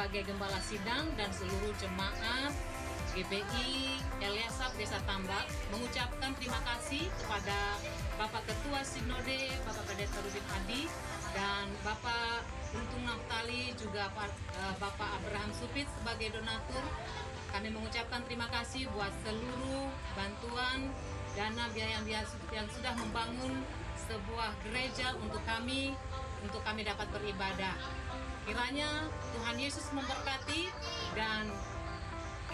sebagai Gembala Sidang dan seluruh jemaat GBI Eliasap Desa Tambak mengucapkan terima kasih kepada Bapak Ketua Sinode, Bapak Pendeta Rudin Adi, dan Bapak Untung Naftali, juga Bapak Abraham Supit sebagai donatur. Kami mengucapkan terima kasih buat seluruh bantuan dana biaya yang sudah membangun sebuah gereja untuk kami dapat beribadah. Kiranya Tuhan Yesus memberkati dan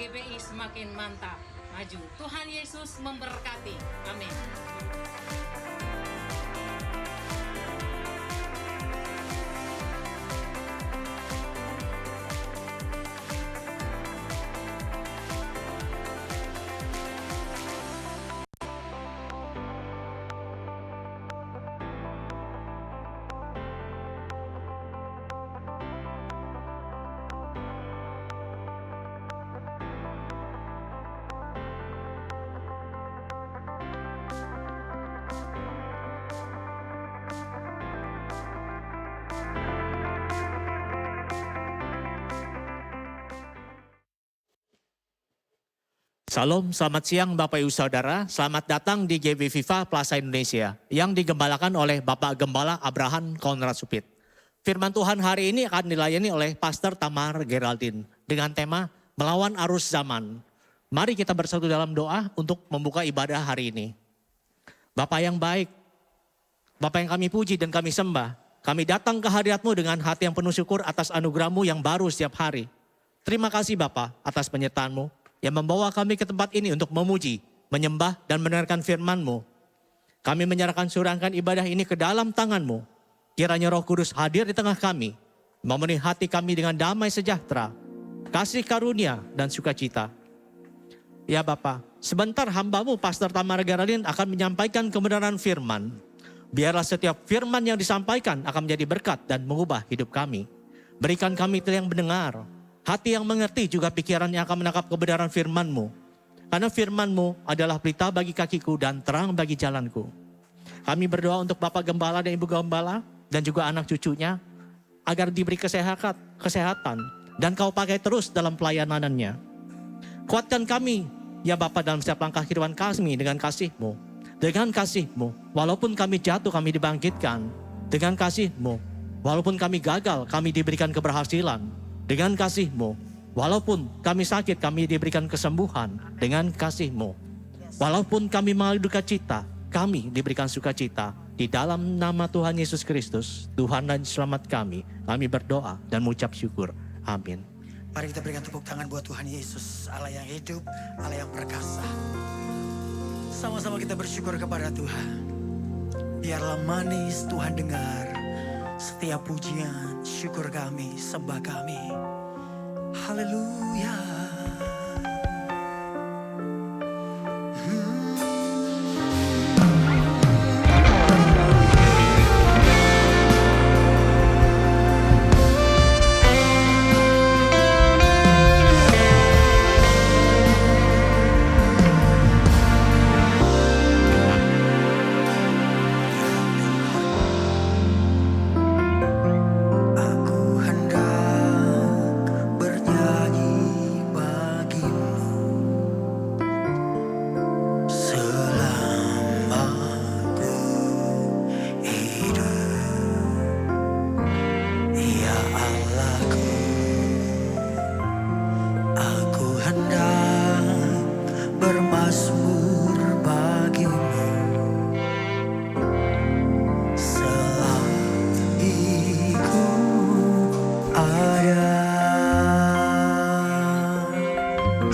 GBI semakin mantap, maju. Tuhan Yesus memberkati. Amin. Salam, selamat siang Bapak Ibu Saudara. Selamat datang di GB Viva Plaza Indonesia yang digembalakan oleh Bapak Gembala Abraham Konrad Supit. Firman Tuhan hari ini akan dilayani oleh Pastor Tamar Geraldine dengan tema Melawan Arus Zaman. Mari kita bersatu dalam doa untuk membuka ibadah hari ini. Bapak yang baik, Bapak yang kami puji dan kami sembah, kami datang ke hadirat-Mu dengan hati yang penuh syukur atas anugerah-Mu yang baru setiap hari. Terima kasih Bapak atas penyertaan-Mu yang membawa kami ke tempat ini untuk memuji, menyembah, dan mendengarkan firman-Mu. Kami menyerahkan surangkan ibadah ini ke dalam tangan-Mu. Kiranya Roh Kudus hadir di tengah kami, memenuhi hati kami dengan damai sejahtera, kasih karunia, dan sukacita. Ya Bapa, sebentar hamba-Mu Pastor Tamar Geraldine akan menyampaikan kebenaran firman. Biarlah setiap firman yang disampaikan akan menjadi berkat dan mengubah hidup kami. Berikan kami telinga yang mendengar, hati yang mengerti, juga pikiran yang akan menangkap kebenaran firman-Mu. Karena firman-Mu adalah pelita bagi kakiku dan terang bagi jalanku. Kami berdoa untuk Bapak Gembala dan Ibu Gembala dan juga anak cucunya, agar diberi kesehatan dan Kau pakai terus dalam pelayanannya. Kuatkan kami, ya Bapak, dalam setiap langkah kehidupan kami dengan kasih-Mu. Dengan kasih-Mu, walaupun kami jatuh, kami dibangkitkan. Dengan kasih-Mu, walaupun kami gagal, kami diberikan keberhasilan. Dengan kasih-Mu, walaupun kami sakit, kami diberikan kesembuhan. Dengan kasih-Mu, walaupun kami mengalami duka cita, kami diberikan sukacita. Di dalam nama Tuhan Yesus Kristus, Tuhan dan Selamat kami berdoa dan mengucap syukur. Amin. Mari kita berikan tepuk tangan buat Tuhan Yesus, Allah yang hidup, Allah yang perkasa. Sama-sama kita bersyukur kepada Tuhan. Biarlah manis Tuhan dengar setiap pujian, syukur kami, sembah kami. Haleluya.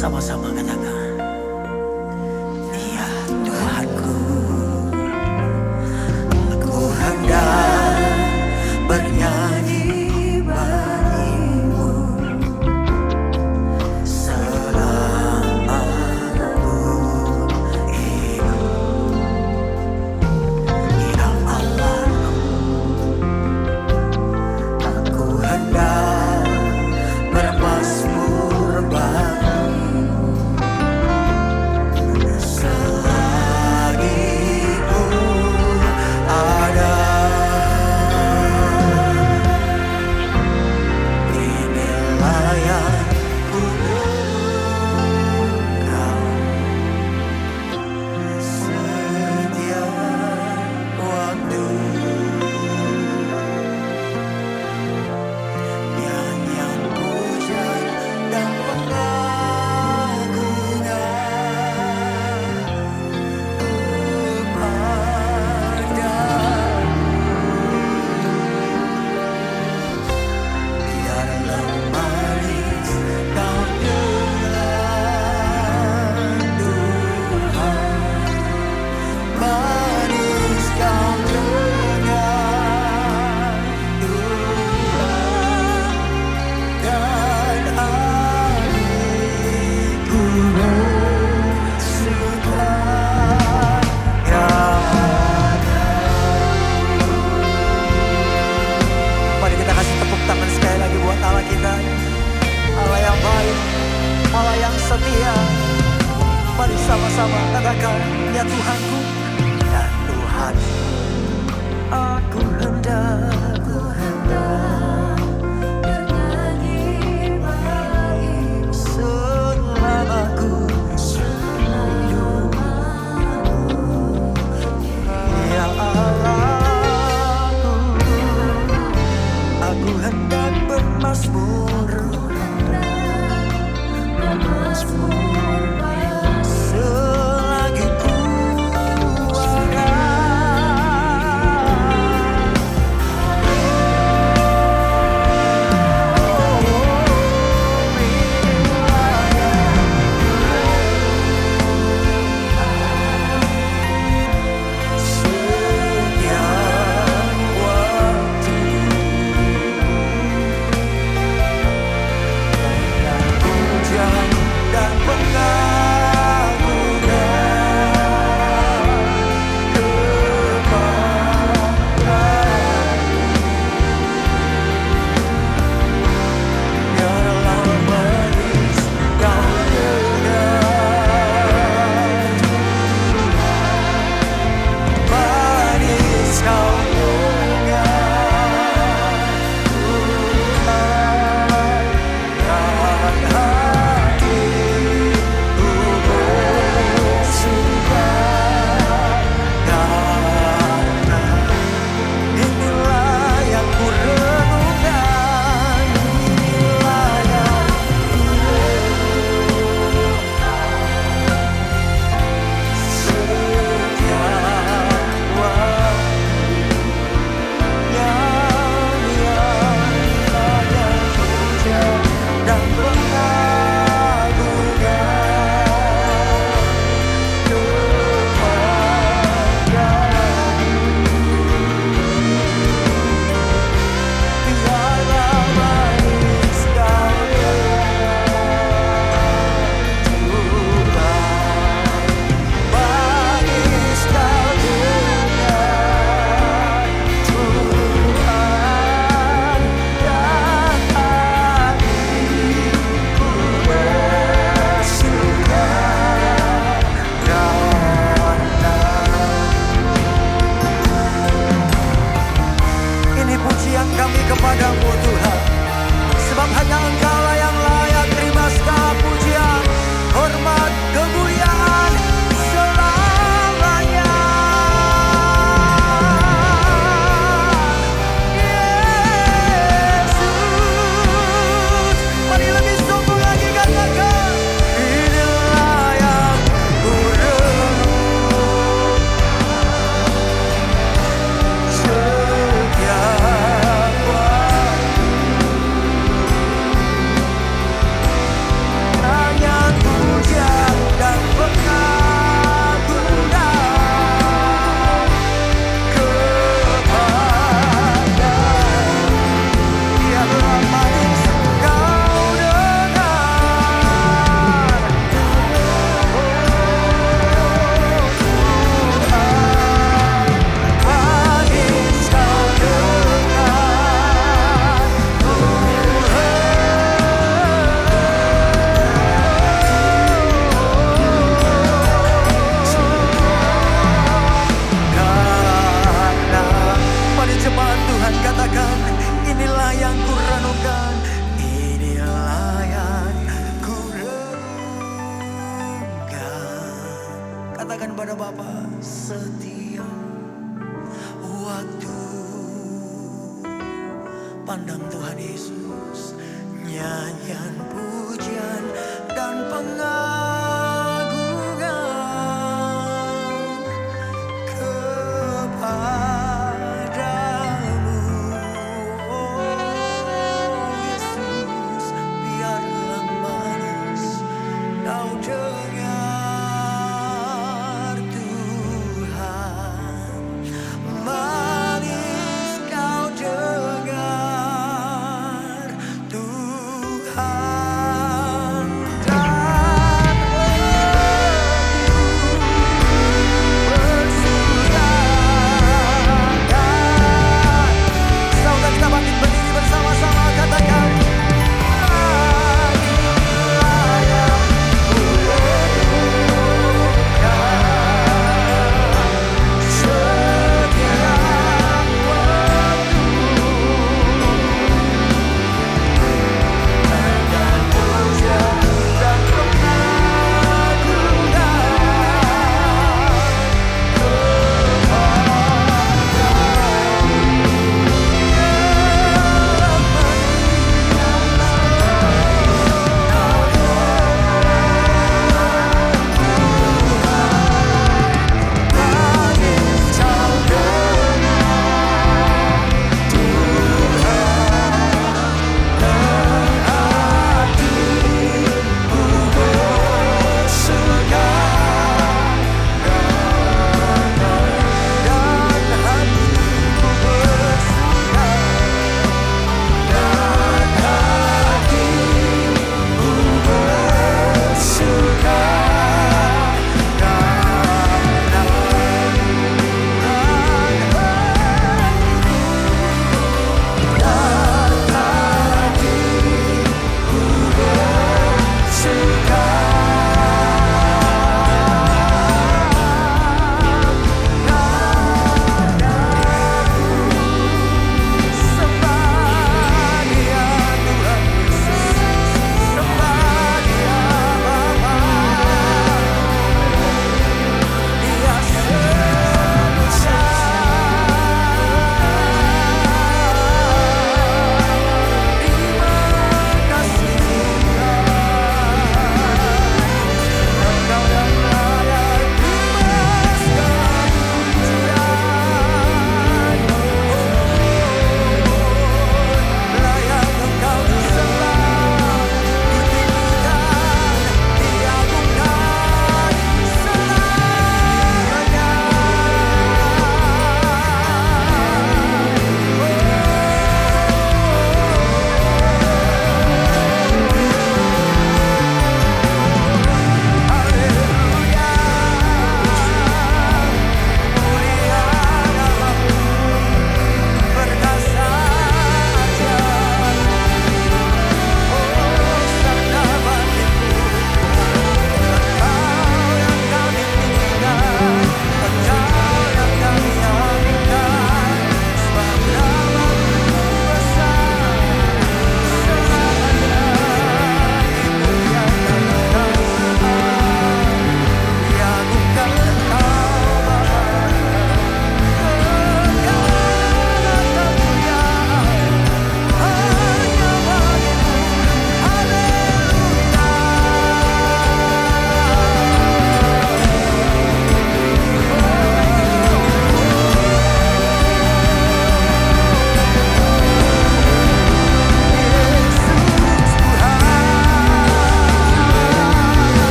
Sama-sama katakan, iya Tuhanku, aku hendak bernyanyi bagimu selama aku hidup. Ya Allah, aku hendak bermazmur bagimu katakan, ya Tuhanku dan Tuhan, aku hendak bernyanyi baik selama ku hidup. Ya Allahku, aku hendak bermazmur selagi ku ada. Kepadamu Tuhan, sebab hanya Engkaulah yang layak terima segala pujian, hormat, kemuliaan selamanya. Yesus, mari lebih sungguh lagi katakan, inilah yang ku renung setiap pada Bapa setiap waktu. Pandang Tuhan Yesus, nyanyian pujian dan pengagungan kepadamu. Oh Yesus, biarlah manis kau dengar Tuhan, manis kau dengar Tuhan.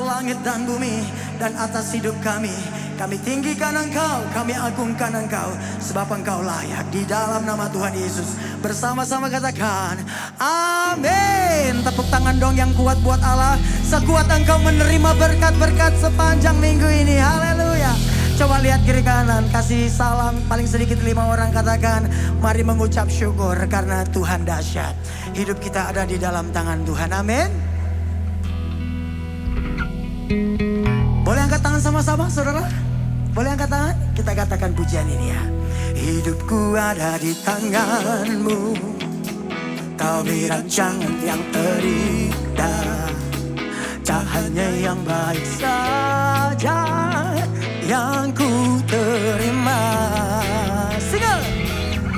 langit dan bumi dan atas hidup kami. Kami tinggikan Engkau, kami agungkan Engkau, sebab Engkau layak. Di dalam nama Tuhan Yesus bersama-sama katakan amin. Tepuk tangan dong yang kuat buat Allah. Sekuat Engkau menerima berkat-berkat sepanjang minggu ini. Haleluya. Coba lihat kiri kanan, kasih salam paling sedikit 5 orang, katakan mari mengucap syukur karena Tuhan dahsyat. Hidup kita ada di dalam tangan Tuhan. Amin. Boleh angkat tangan sama-sama saudara? Boleh angkat tangan? Kita katakan pujian ini ya. Hidupku ada di tanganmu, Kau beri rancangan yang terindah. Tak hanya yang baik saja yang ku terima. Single.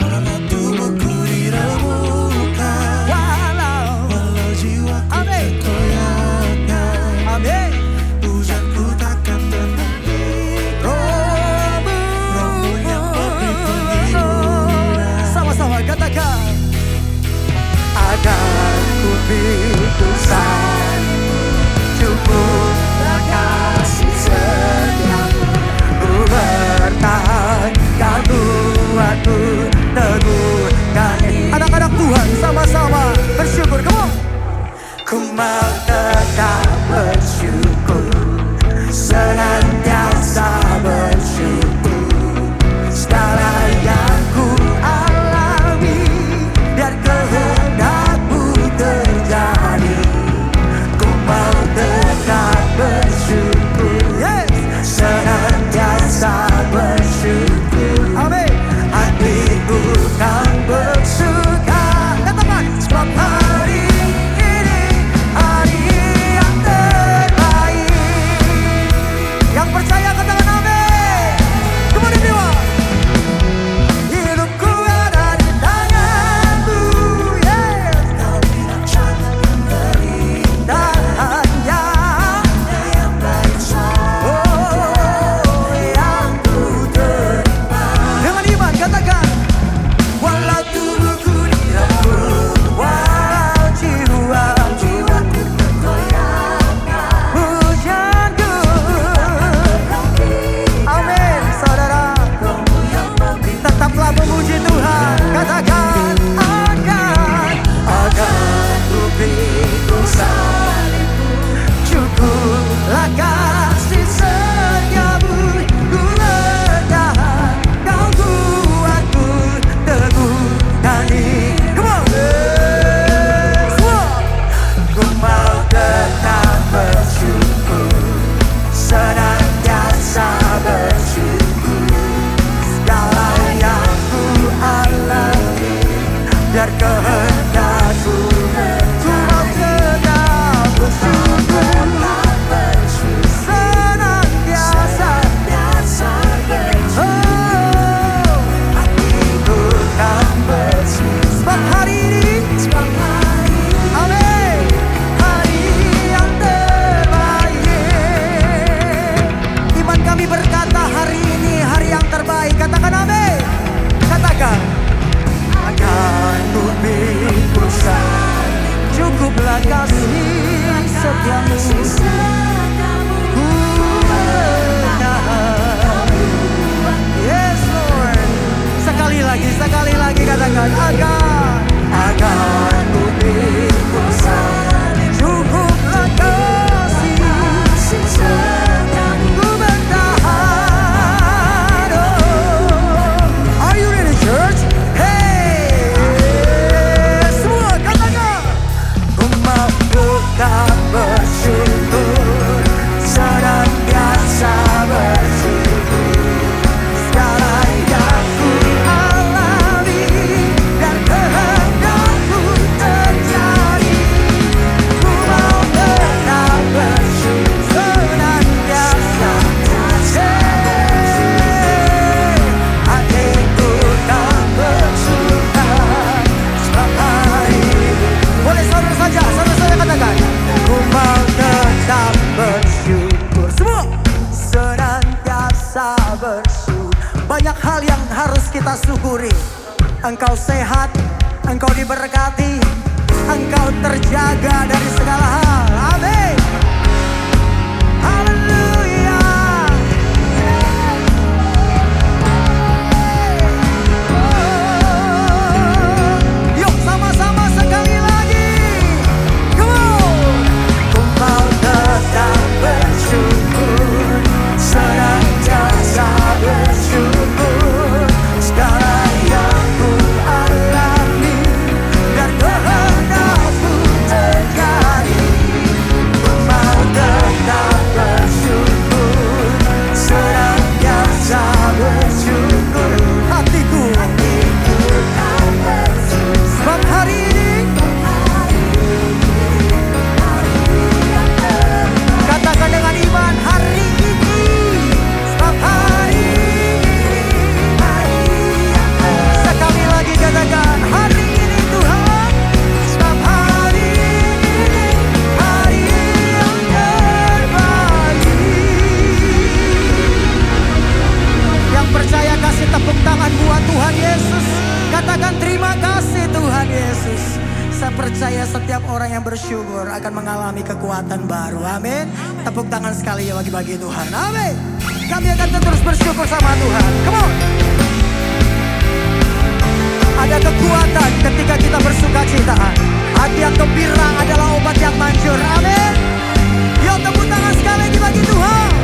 Walau tubuhku diremukkan, walau jiwaku terkoyakkan, amin. Pujaanku takkan terhenti. Rohmu yang memberi penghiburan. Sama-sama katakan akan ku putuskan, cukuplah kasih setiamu. Ku bertahan, Kau buatku teguh. Dan anak-anak Tuhan sama-sama bersyukur. Come on. Ku mau tetap bersyukur, senantiasa bersyukur. Segala yang ku alami, biar kehendak-Mu terjadi. Ku mau tetap bersyukur, yes. Senantiasa bersyukur, amin. Hatiku kan bersuka, katakan sebab hari ini hari yang terbaik. Yang percaya katakan amin. Kembali dewa. Hidupku ada di tangan-Mu, yes. Kau bilang jangan memberi dan hanya yang baik saja yang ku terima. Dengan iman katakan walau tubuhku diremuk, walau jiwaku terkoyakkan, pujianku amin. Saudara tetaplah memuji Tuhan. Katakan akan ku pikul salibmu, cukuplah kasih setiamu. Ku bertahan, Kau kuatku teguh dan come on. Semua. Ku mau tetap bersyukur, senantiasa bersyukur. Segala yang ku alami, biar kehendak-Mu. Ku mau tetap bersyukur, senantiasa bersyukur. Oh, hatiku kan bersyukur sebab hari ini, amin, hari yang terbaik. Iman kami berkata hari ini hari yang terbaik. Katakan amin. Katakan akan ku pikul salib, cukuplah kasih setiamu. Ku bertahan, yes Lord. Sekali lagi katakan akan ku pikul salib, cukuplah kasih setiamu. Ku bertahan. Oh, are you ready church? Hey, semua katakan ku mau tetap bersyukur, senantiasa bersyukur. Segala yang ku alami, dan kehendak-Mu terjadi. Ku mau tetap bersyukur, senantiasa hatiku kan bersuka, sebab hari ini. Boleh saudara saja katakan ku mau tetap bersyukur. Semua senantiasa bersyukur. Banyak hal yang harus kita syukuri. Engkau sehat, Engkau diberkati, Engkau terjaga dari segala hal. Amin. bersyukur akan mengalami kekuatan baru. Amin. Tepuk tangan sekali ya bagi Tuhan. Amin. Kami akan terus bersyukur sama Tuhan. Come on. Ada kekuatan ketika kita bersuka cita. Hati yang gembira adalah obat yang manjur. Amin. Yuk tepuk tangan sekali lagi bagi Tuhan.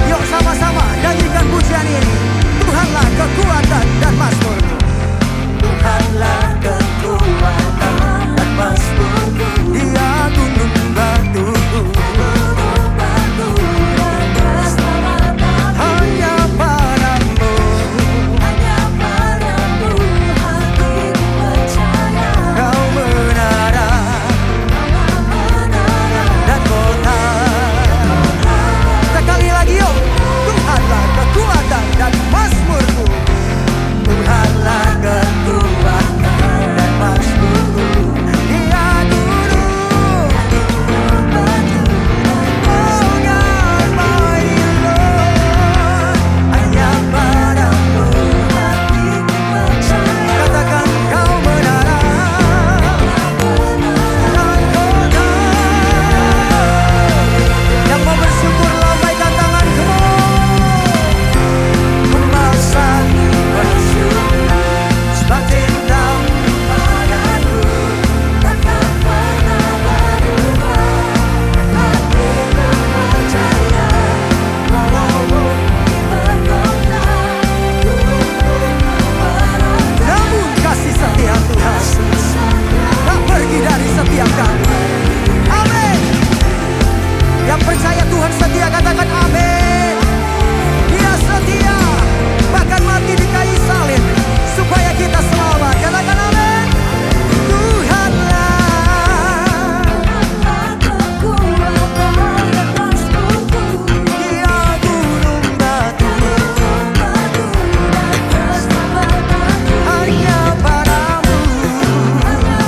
Yuk sama-sama nyanyikan pujian ini. Tuhanlah kekuatan dan mazmurku. Tuhanlah kekuatan dan mazmurku. Dia gunung batuku. Hanya padamu hatiku percaya. Kau menara dan kota. Sekali lagi yuk. Tuhanlah kekuatan dan mazmurku. Tuhanlah kekuatan dan mazmurku. Dia gunung. Oh God, my Lord. Hanya padamu hatiku percaya. Katakan kau menara dan kota. Yang mau bersyukur lambaikan tangan, come on. Kemasanku bersyukur sebab cintamu padaku takkan pernah berubah. Hatiku percaya walau bumi bergoncang, gunung bergerak. Namun kasih setia Tuhan tak pergi dari setiap kami. Amin. Yang percaya Tuhan setia katakan amin. Dia setia bahkan mati di kayu salib supaya kita selamat. Katakan amin. Tuhanlah kekuatan dan mazmurku. Dia gunung batu. Hanya padamu hatiku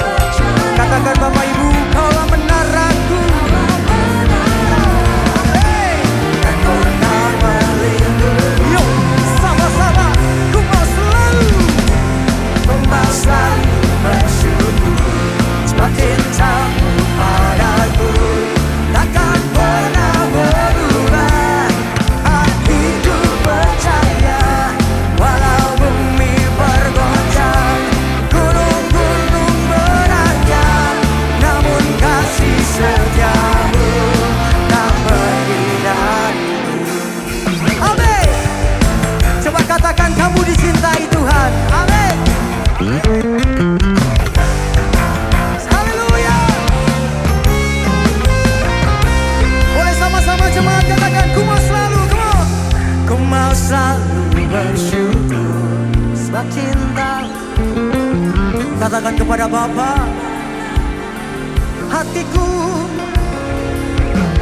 percaya. Katakan Bapak Ibu, kaulah menaraku. Hey! Dan kota berlindung. Yuk, sama-sama. Ku mau selalu bersyukur sebab cintamu padaku takkan pernah berubah. Hatiku percaya walau bumi bergoncang, gunung-gunung beranjak, namun kasih setiamu tak pergi dariku. Amin. Coba katakan kamu dicintai Tuhan. Amin. Haleluya. Boleh sama-sama jemaat katakan ku mau selalu, come on. Ku mau selalu bersyukur sebab cinta. Katakan kepada Bapa, hatiku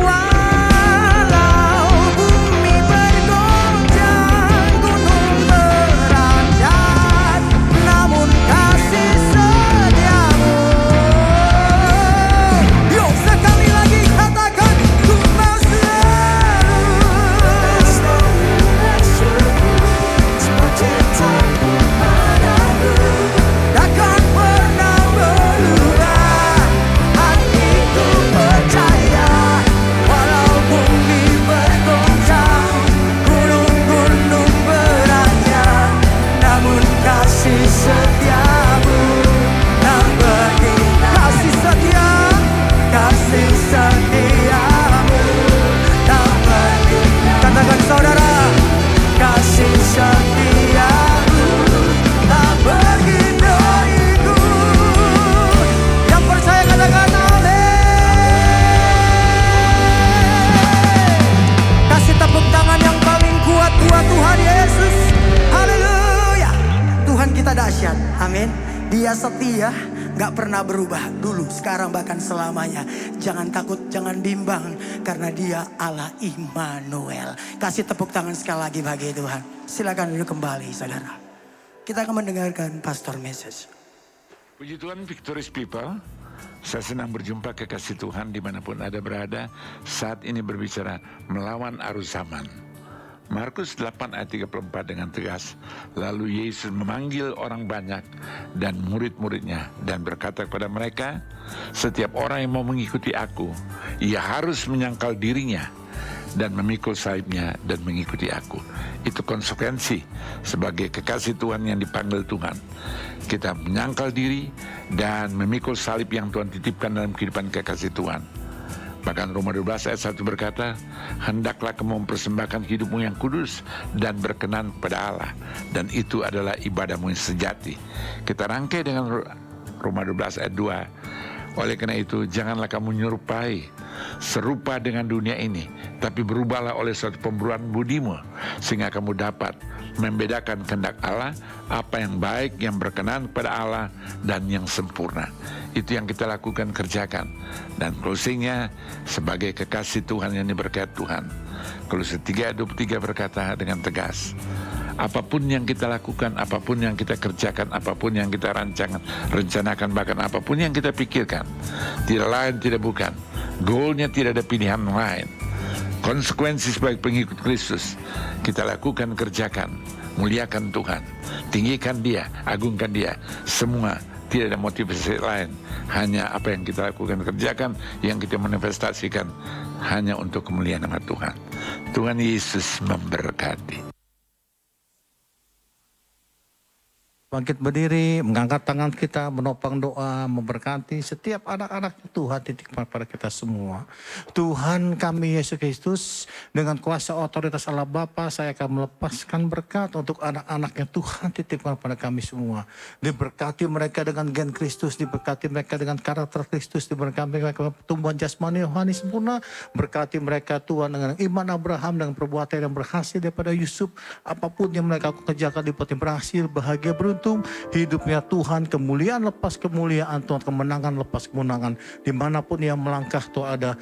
walau bumi bergoncang, gunung beranjak, namun kasih setiamu. Yuk sekali lagi katakan ku mau selalu bersyukur sebab cintamu padaku takkan pernah berubah. Hatiku percaya walau bumi bergoncang, gunung-gunung beranjak, namun kasih setiamu tak pergi. Kasih setia, kasih setiamu tak pergi. Katakan saudara, kasih setiamu tak pergi dariku. Yang percaya katakan amin. Kasih tepuk tangan yang paling kuat buat Tuhan Yesus. Haleluya. Tuhan kita dahsyat. Amin. Dia setia, gak pernah berubah. Dulu, sekarang, bahkan selamanya. Jangan takut, jangan bimbang. Karena dia Allah Immanuel. Kasih tepuk tangan sekali lagi bagi Tuhan. Silakan duduk kembali saudara. Kita akan mendengarkan pastor message. Puji Tuhan, Victorious People. Saya senang berjumpa kekasih Tuhan dimanapun Anda berada. Saat ini berbicara melawan arus zaman. Markus 8 ayat 34 dengan tegas. Lalu Yesus memanggil orang banyak dan murid-muridnya dan berkata kepada mereka, setiap orang yang mau mengikuti aku, ia harus menyangkal dirinya dan memikul salibnya dan mengikuti aku. Itu konsekuensi sebagai kekasih Tuhan yang dipanggil Tuhan. Kita menyangkal diri dan memikul salib yang Tuhan titipkan dalam kehidupan kekasih Tuhan. Bahkan Roma 12 ayat 1 berkata, hendaklah kamu mempersembahkan hidupmu yang kudus dan berkenan kepada Allah, dan itu adalah ibadahmu yang sejati. Kita rangkai dengan Roma 12 ayat 2. Oleh karena itu, janganlah kamu menyerupai serupa dengan dunia ini, tapi berubahlah oleh suatu pemburuan budimu, sehingga kamu dapat membedakan kehendak Allah, apa yang baik, yang berkenan kepada Allah, dan yang sempurna. Itu yang kita lakukan, kerjakan. Dan closingnya, sebagai kekasih Tuhan yang diberkati Tuhan, Kolose 3 ayat 23 berkata dengan tegas, apapun yang kita lakukan, apapun yang kita kerjakan, apapun yang kita rencanakan, bahkan apapun yang kita pikirkan, tidak lain tidak bukan, goalnya tidak ada pilihan lain. Konsekuensi sebagai pengikut Kristus, kita lakukan, kerjakan, muliakan Tuhan, tinggikan Dia, agungkan Dia. Semua tidak ada motivasi lain, hanya apa yang kita lakukan, kerjakan, yang kita manifestasikan hanya untuk kemuliaan nama Tuhan. Tuhan Yesus memberkati. Bangkit berdiri, mengangkat tangan kita, menopang doa, memberkati setiap anak-anak Tuhan, titipkan pada kita semua. Tuhan kami Yesus Kristus, dengan kuasa otoritas Allah Bapa, saya akan melepaskan berkat untuk anak-anak yang Tuhan titipkan pada kami semua. Diberkati mereka dengan gen Kristus, diberkati mereka dengan karakter Kristus, diberkati mereka pertumbuhan jasmani rohani sempurna, berkati mereka Tuhan dengan iman Abraham, dengan perbuatan yang berhasil daripada Yusuf, apapun yang mereka kerjakan di berhasil, bahagia, beruntung, hidupnya Tuhan, kemuliaan lepas kemuliaan Tuhan, kemenangan lepas kemenangan, dimanapun yang melangkah Tuhan ada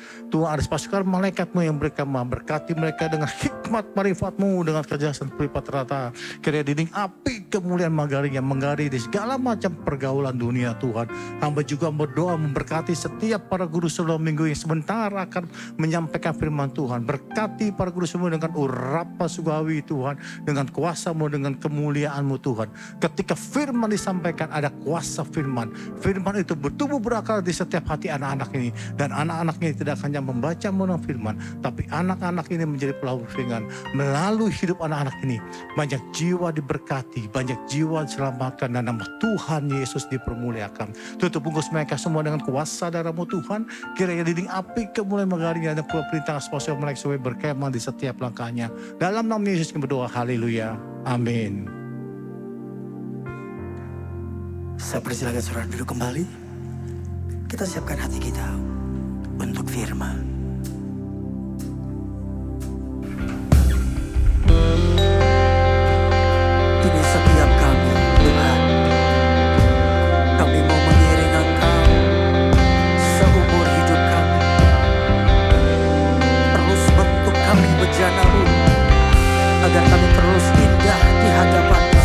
pasukan malaikatmu yang berkati mereka dengan hikmat marifatmu, dengan kecerdasan berlipat rata, kiranya dinding api kemuliaan menggari di segala macam pergaulan dunia Tuhan. Hamba juga berdoa memberkati setiap para guru sebelum minggu yang sebentar akan menyampaikan firman Tuhan. Berkati para guru semua dengan urapa sugawi Tuhan, dengan kuasa-Mu, dengan kemuliaan-Mu Tuhan. Ketika firman disampaikan, ada kuasa firman. Firman itu bertumbuh berakar di setiap hati anak-anak ini. Dan anak-anak ini tidak hanya membaca menang firman, tapi anak-anak ini menjadi pelabur firman. Melalui hidup anak-anak ini, banyak jiwa diberkati, banyak jiwa diselamatkan, dan nama Tuhan Yesus dipermuliakan. Tutup bungkus mereka semua dengan kuasa darah-Mu Tuhan. Kiranya dinding api kemuliaan menggarinya dan perintah spasial mereka supaya berkemah di setiap langkahnya. Dalam nama Yesus kami berdoa, haleluya, amin. Saya persilakan saudara duduk kembali. Kita siapkan hati kita untuk firman. Ini setiap kami, Tuhan. Kami mau mengiring Engkau seumur hidup kami. Terus bentuk kami bejana-Mu, agar kami terus indah di hadapan-Mu.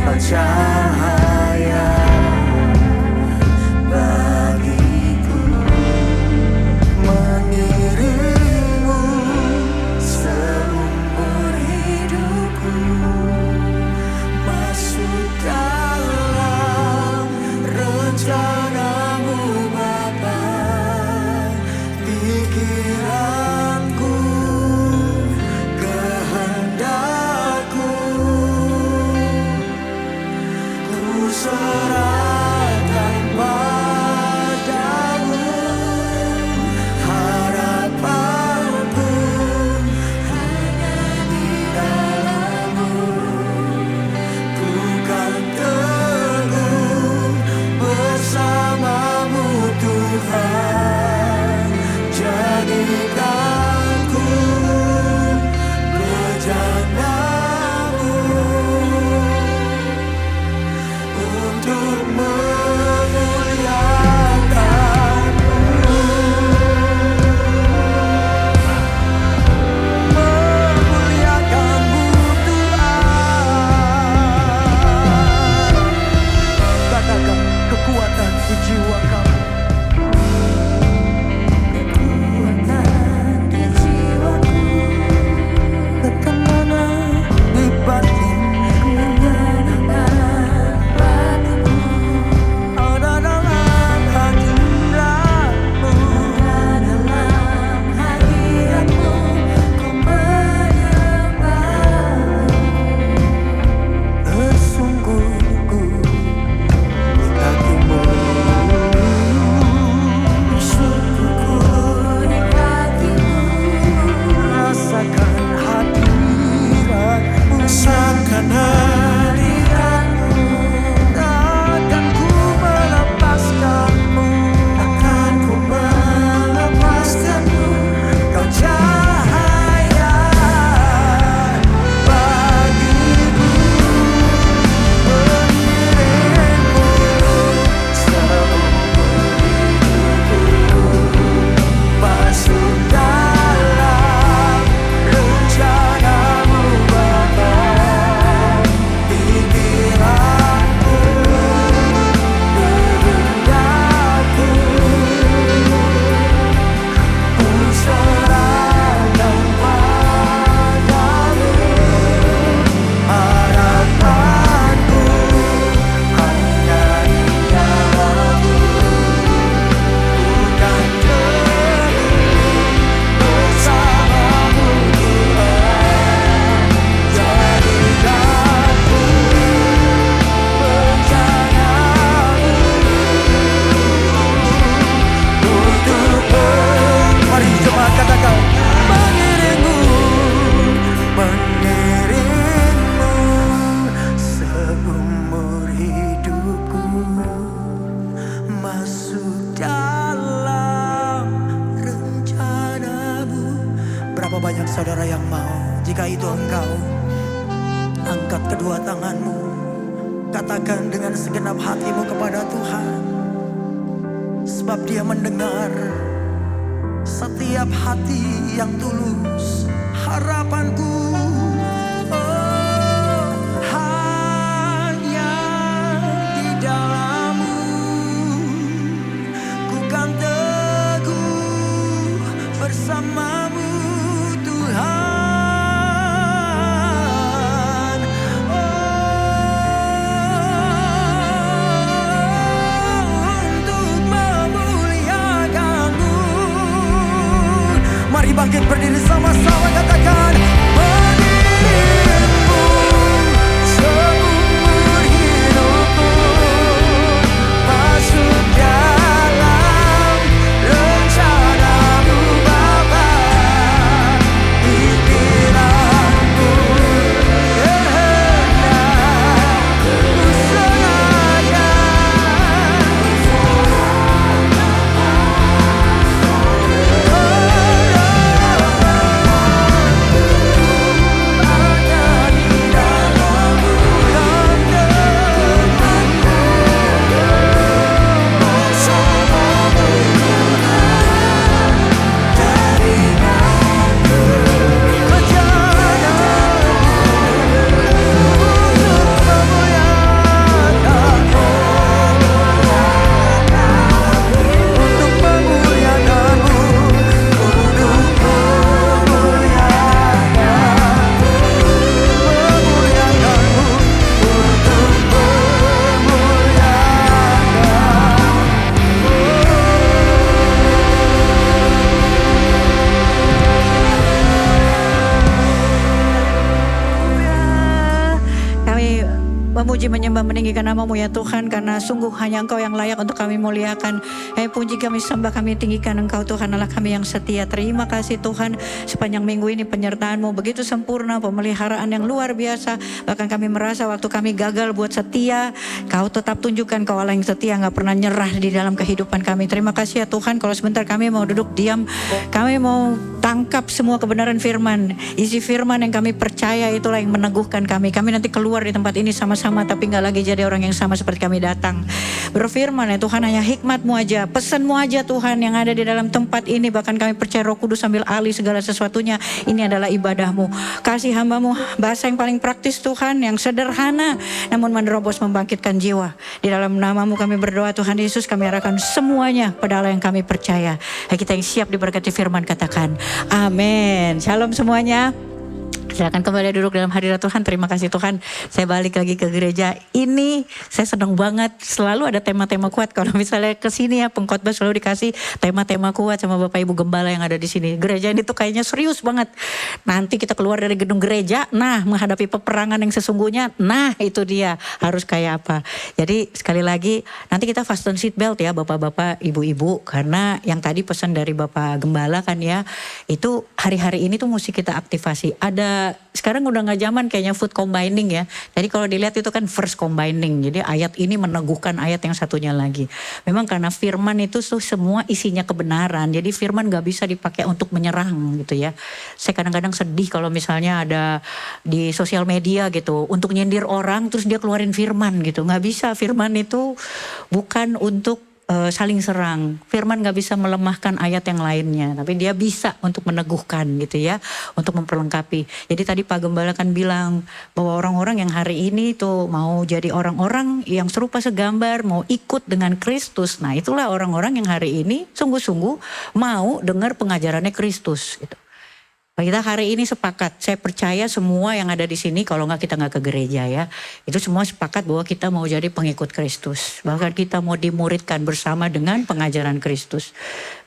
Baca kedua tanganmu, katakan dengan segenap hatimu kepada Tuhan. Sebab Dia mendengar setiap hati yang tulus. Harapanku hanya di dalam-Mu. Ku kan teguh bersama-Mu Tuhan. Untuk memuliakan-Mu. Mari bangkit berdiri sama-sama, katakan mengiringmu seumur hidupku, masuk dalam rencana-Mu Bapa. Pikiranku hendak ku memuji, menyembah, meninggikan nama-Mu ya Tuhan, karena sungguh hanya Engkau yang layak untuk kami muliakan. Puji kami sembah, kami tinggikan Engkau Tuhan Allah kami yang setia. Terima kasih Tuhan, sepanjang minggu ini penyertaan-Mu begitu sempurna, pemeliharaan yang luar biasa. Bahkan kami merasa waktu kami gagal buat setia, Kau tetap tunjukkan Kau Allah yang setia, gak pernah nyerah di dalam kehidupan kami. Terima kasih ya Tuhan, kalau sebentar kami mau duduk diam, kami mau tangkap semua kebenaran firman. Isi firman yang kami percaya itulah yang meneguhkan kami. Kami nanti keluar di tempat ini sama-sama, tapi gak lagi jadi orang yang sama seperti kami datang. Berfirman ya Tuhan, hanya hikmat-Mu aja, pesan-Mu aja Tuhan yang ada di dalam tempat ini. Bahkan kami percaya Roh Kudus ambil alih segala sesuatunya. Ini adalah ibadah-Mu. Kasih hamba-Mu bahasa yang paling praktis Tuhan, yang sederhana namun menerobos membangkitkan jiwa. Di dalam nama-Mu kami berdoa Tuhan Yesus, kami arahkan semuanya pada Allah yang kami percaya. Kita yang siap diberkati firman katakan amin. Shalom semuanya. Silakan kembali duduk dalam hadirat Tuhan. Terima kasih Tuhan, saya balik lagi ke gereja ini. Saya senang banget, selalu ada tema-tema kuat. Kalau misalnya ke sini ya, pengkhotbah selalu dikasih tema-tema kuat sama Bapak Ibu Gembala yang ada di sini. Gereja ini tuh kayaknya serius banget. Nanti kita keluar dari gedung gereja, nah menghadapi peperangan yang sesungguhnya, nah itu dia harus kayak apa. Jadi sekali lagi, nanti kita fasten seat belt ya Bapak-Bapak, Ibu-Ibu. Karena yang tadi pesan dari Bapak Gembala kan ya, itu hari-hari ini tuh mesti kita aktivasi. Ada sekarang udah gak zaman kayaknya food combining ya. Jadi kalau dilihat itu kan first combining. Jadi ayat ini meneguhkan ayat yang satunya lagi. Memang karena firman itu tuh semua isinya kebenaran. Jadi firman gak bisa dipakai untuk menyerang gitu ya. Saya kadang-kadang sedih kalau misalnya ada di sosial media gitu, untuk nyindir orang terus dia keluarin firman gitu. Gak bisa, firman itu bukan untuk saling serang. Firman gak bisa melemahkan ayat yang lainnya, tapi dia bisa untuk meneguhkan gitu ya, untuk memperlengkapi. Jadi tadi Pak Gembala kan bilang bahwa orang-orang yang hari ini tuh mau jadi orang-orang yang serupa segambar, mau ikut dengan Kristus. Nah itulah orang-orang yang hari ini sungguh-sungguh mau dengar pengajarannya Kristus gitu. Kita hari ini sepakat, saya percaya semua yang ada di sini, kalau kita nggak ke gereja ya, itu semua sepakat bahwa kita mau jadi pengikut Kristus. Bahkan kita mau dimuridkan bersama dengan pengajaran Kristus.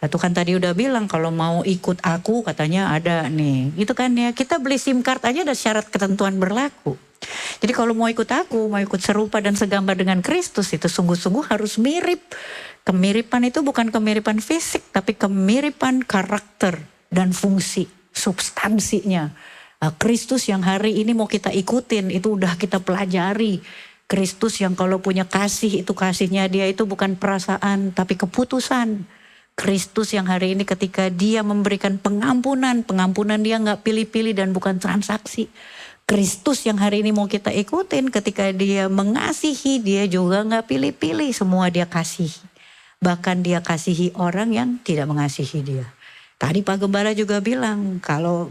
Nah, Tuhan tadi udah bilang kalau mau ikut aku katanya ada nih, gitu kan ya. Kita beli SIM card aja ada syarat ketentuan berlaku. Jadi kalau mau ikut aku, mau ikut serupa dan segambar dengan Kristus, itu sungguh-sungguh harus mirip. Kemiripan itu bukan kemiripan fisik, tapi kemiripan karakter dan fungsi. Substansinya Kristus yang hari ini mau kita ikutin, itu udah kita pelajari. Kristus yang kalau punya kasih, itu kasihnya dia itu bukan perasaan tapi keputusan. Kristus yang hari ini ketika dia memberikan pengampunan dia gak pilih-pilih dan bukan transaksi. Kristus yang hari ini mau kita ikutin, ketika dia mengasihi, dia juga gak pilih-pilih, semua dia kasih. Bahkan dia kasihi orang yang tidak mengasihi dia. Tadi Pak Gembala juga bilang kalau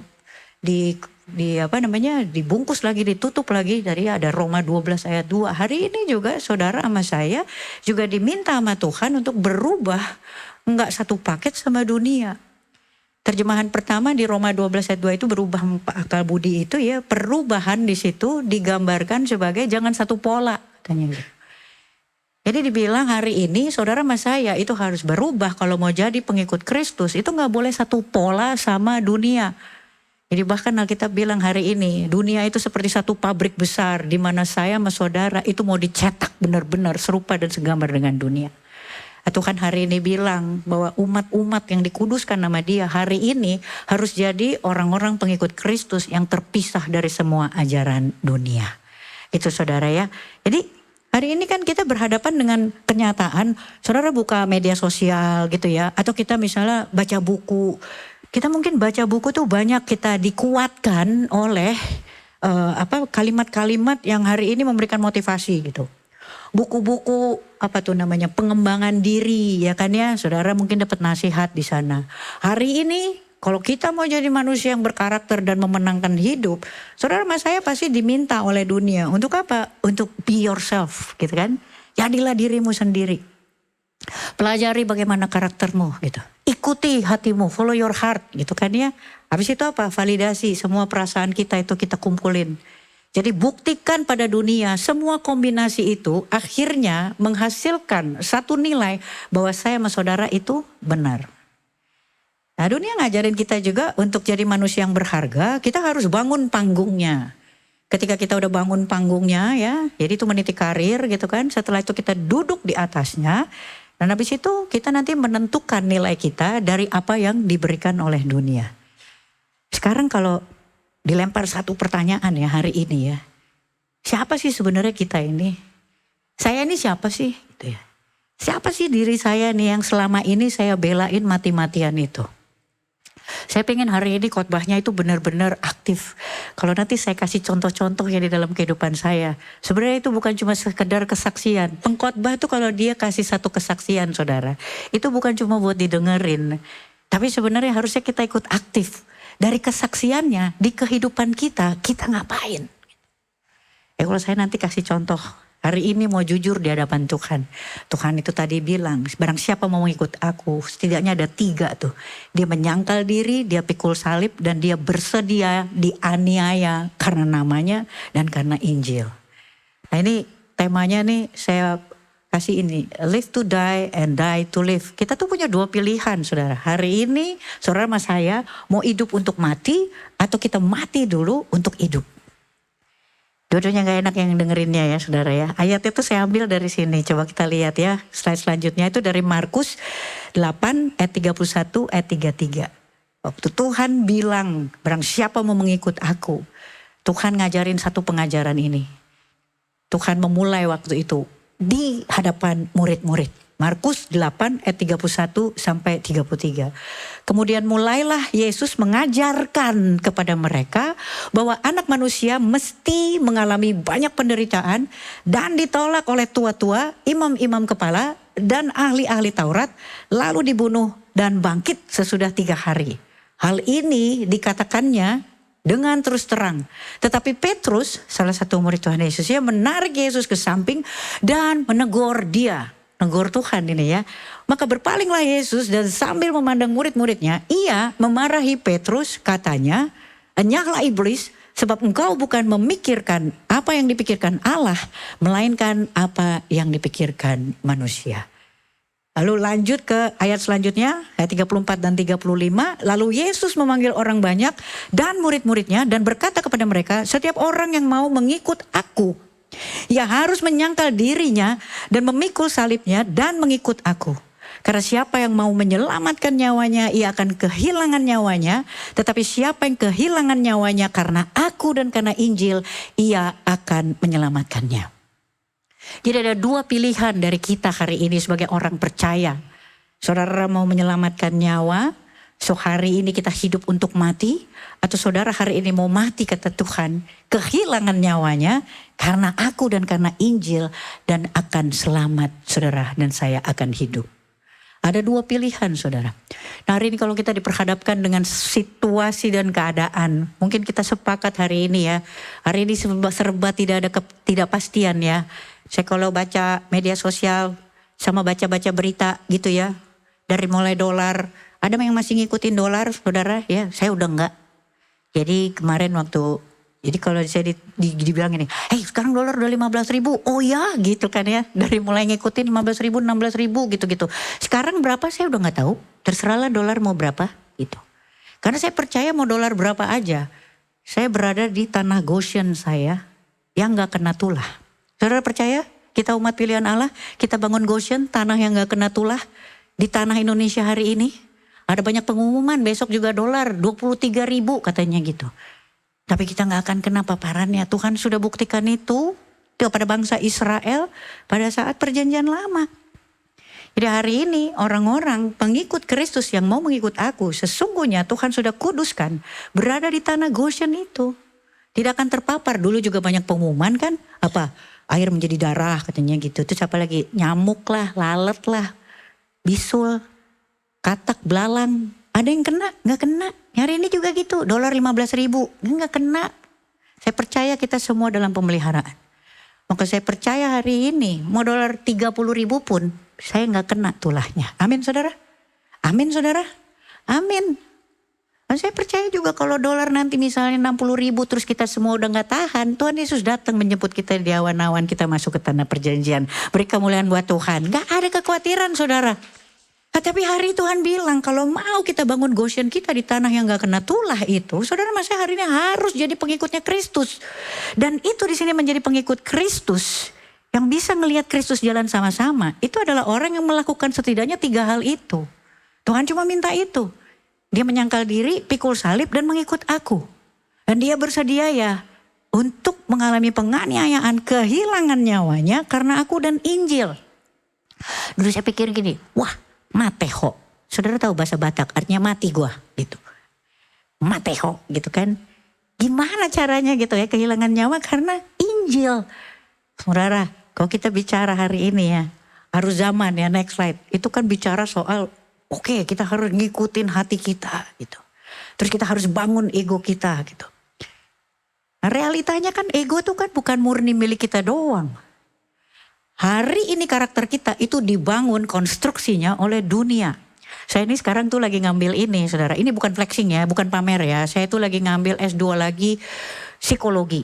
dibungkus lagi, ditutup lagi, dari ada Roma 12 ayat 2. Hari ini juga saudara sama saya juga diminta sama Tuhan untuk berubah, enggak satu paket sama dunia. Terjemahan pertama di Roma 12 ayat 2 itu berubah akal budi itu ya, perubahan di situ digambarkan sebagai jangan satu pola katanya gitu. Jadi dibilang hari ini saudara sama saya itu harus berubah kalau mau jadi pengikut Kristus, itu nggak boleh satu pola sama dunia. Jadi bahkan Alkitab bilang hari ini dunia itu seperti satu pabrik besar di mana saya sama saudara itu mau dicetak benar-benar serupa dan segambar dengan dunia. Tuhan hari ini bilang bahwa umat-umat yang dikuduskan nama dia hari ini harus jadi orang-orang pengikut Kristus yang terpisah dari semua ajaran dunia. Itu saudara ya. Jadi hari ini kan kita berhadapan dengan kenyataan, saudara buka media sosial gitu ya, atau kita misalnya baca buku. Kita mungkin baca buku tuh banyak kita dikuatkan oleh kalimat-kalimat yang hari ini memberikan motivasi gitu. Buku-buku pengembangan diri ya kan ya, saudara mungkin dapat nasihat di sana. Hari ini kalau kita mau jadi manusia yang berkarakter dan memenangkan hidup, saudara sama saya pasti diminta oleh dunia untuk apa? Untuk be yourself gitu kan. Jadilah dirimu sendiri. Pelajari bagaimana karaktermu gitu. Ikuti hatimu, follow your heart gitu kan ya. Habis itu apa? Validasi semua perasaan kita itu kita kumpulin. Jadi buktikan pada dunia semua kombinasi itu akhirnya menghasilkan satu nilai bahwa saya sama saudara itu benar. Nah dunia ngajarin kita juga untuk jadi manusia yang berharga, kita harus bangun panggungnya. Ketika kita udah bangun panggungnya ya, jadi itu meniti karir gitu kan. Setelah itu kita duduk di atasnya dan habis itu kita nanti menentukan nilai kita dari apa yang diberikan oleh dunia. Sekarang kalau dilempar satu pertanyaan ya hari ini ya. Siapa sih sebenarnya kita ini? Saya ini siapa sih? Gitu ya. Siapa sih diri saya nih yang selama ini saya belain mati-matian itu? Saya pengen hari ini khotbahnya itu benar-benar aktif. Kalau nanti saya kasih contoh-contoh ya di dalam kehidupan saya. Sebenarnya itu bukan cuma sekedar kesaksian. Pengkhotbah itu kalau dia kasih satu kesaksian saudara. Itu bukan cuma buat didengerin. Tapi sebenarnya harusnya kita ikut aktif. Dari kesaksiannya di kehidupan kita ngapain? Kalau saya nanti kasih contoh, hari ini mau jujur di hadapan Tuhan. Tuhan itu tadi bilang, barang siapa mau mengikut aku, setidaknya ada 3 tuh. Dia menyangkal diri, dia pikul salib, dan dia bersedia dianiaya karena namanya dan karena Injil. Nah ini temanya nih saya kasih ini, live to die and die to live. Kita tuh punya 2 pilihan saudara. Hari ini saudara sama saya mau hidup untuk mati atau kita mati dulu untuk hidup. Dua-duanya gak enak yang dengerinnya ya saudara ya. Ayat itu saya ambil dari sini. Coba kita lihat ya. Slide selanjutnya itu dari Markus 8 ayat 31 ayat 33. Waktu Tuhan bilang barang siapa mau mengikut aku. Tuhan ngajarin satu pengajaran ini. Tuhan memulai waktu itu di hadapan murid-murid. Markus 8 ayat 31 sampai 33. Kemudian mulailah Yesus mengajarkan kepada mereka bahwa anak manusia mesti mengalami banyak penderitaan dan ditolak oleh tua-tua, imam-imam kepala dan ahli-ahli Taurat, lalu dibunuh dan bangkit sesudah 3 hari. Hal ini dikatakannya dengan terus terang. Tetapi Petrus, salah satu murid Tuhan Yesus, ya menarik Yesus ke samping dan menegur dia. Negur Tuhan ini ya. Maka berpalinglah Yesus dan sambil memandang murid-muridnya, ia memarahi Petrus, katanya, enyahlah iblis, sebab engkau bukan memikirkan apa yang dipikirkan Allah, melainkan apa yang dipikirkan manusia. Lalu lanjut ke ayat selanjutnya, ayat 34 dan 35. Lalu Yesus memanggil orang banyak dan murid-muridnya dan berkata kepada mereka, setiap orang yang mau mengikut aku, ia harus menyangkal dirinya dan memikul salibnya dan mengikut aku. Karena siapa yang mau menyelamatkan nyawanya, ia akan kehilangan nyawanya. Tetapi siapa yang kehilangan nyawanya karena aku dan karena Injil, ia akan menyelamatkannya. Jadi ada 2 pilihan dari kita hari ini sebagai orang percaya. Saudara mau menyelamatkan nyawa, So hari ini kita hidup untuk mati, atau saudara hari ini mau mati kata Tuhan, kehilangan nyawanya karena aku dan karena Injil, dan akan selamat saudara, dan saya akan hidup. Ada dua pilihan saudara. Nah hari ini kalau kita diperhadapkan dengan situasi dan keadaan, mungkin kita sepakat hari ini ya, hari ini serba tidak ada ketidakpastian ya. Saya kalau baca media sosial sama baca-baca berita gitu ya, dari mulai dolar, ada yang masih ngikutin dolar saudara ya, saya udah enggak. Jadi kemarin waktu, jadi kalau saya dibilang ini, sekarang dolar udah 15.000, oh ya gitu kan ya. Dari mulai ngikutin 15.000, 16.000 gitu-gitu. Sekarang berapa saya udah gak tahu, terserahlah dolar mau berapa gitu. Karena saya percaya mau dolar berapa aja, saya berada di tanah Goshen saya yang gak kena tulah. Saudara percaya kita umat pilihan Allah, kita bangun Goshen, tanah yang gak kena tulah di tanah Indonesia hari ini. Ada banyak pengumuman besok juga dolar 23.000 katanya gitu. Tapi kita gak akan kena paparannya. Tuhan sudah buktikan itu kepada bangsa Israel pada saat perjanjian lama. Jadi hari ini orang-orang pengikut Kristus yang mau mengikut aku, sesungguhnya Tuhan sudah kuduskan berada di tanah Goshen itu. Tidak akan terpapar. Dulu juga banyak pengumuman kan, apa air menjadi darah katanya gitu. Terus apa lagi, nyamuk lah, lalat lah, bisul, katak, belalang. Ada yang kena, gak kena. Hari ini juga gitu, dolar 15.000, gak kena. Saya percaya kita semua dalam pemeliharaan. Maka saya percaya hari ini, mau dolar 30.000 pun, saya gak kena tulahnya. Amin saudara? Amin saudara? Amin. Dan saya percaya juga kalau dolar nanti misalnya 60.000 terus kita semua udah gak tahan, Tuhan Yesus datang menjemput kita di awan-awan, kita masuk ke tanah perjanjian. Beri kemuliaan buat Tuhan. Gak ada kekhawatiran saudara. Tapi hari Tuhan bilang kalau mau kita bangun Goshen kita di tanah yang gak kena tulah itu, saudara masa hari ini harus jadi pengikutnya Kristus. Dan itu di sini menjadi pengikut Kristus yang bisa ngelihat Kristus jalan sama-sama. Itu adalah orang yang melakukan setidaknya 3 hal itu. Tuhan cuma minta itu. Dia menyangkal diri, pikul salib dan mengikut aku. Dan dia bersedia ya untuk mengalami penganiayaan, kehilangan nyawanya karena aku dan Injil. Dulu saya pikir gini, wah mateho. Saudara tahu bahasa Batak artinya mati gua gitu. Mateho gitu kan. Gimana caranya gitu ya kehilangan nyawa karena Injil. Saudara kalau kita bicara hari ini ya, harus zaman ya, next slide. Itu kan bicara soal oke, kita harus ngikutin hati kita gitu. Terus kita harus bangun ego kita gitu. Nah, realitanya kan ego tuh kan bukan murni milik kita doang. Hari ini karakter kita itu dibangun konstruksinya oleh dunia. Saya ini sekarang tuh lagi ngambil ini saudara. Ini bukan flexing ya, bukan pamer ya. Saya tuh lagi ngambil S2 lagi psikologi.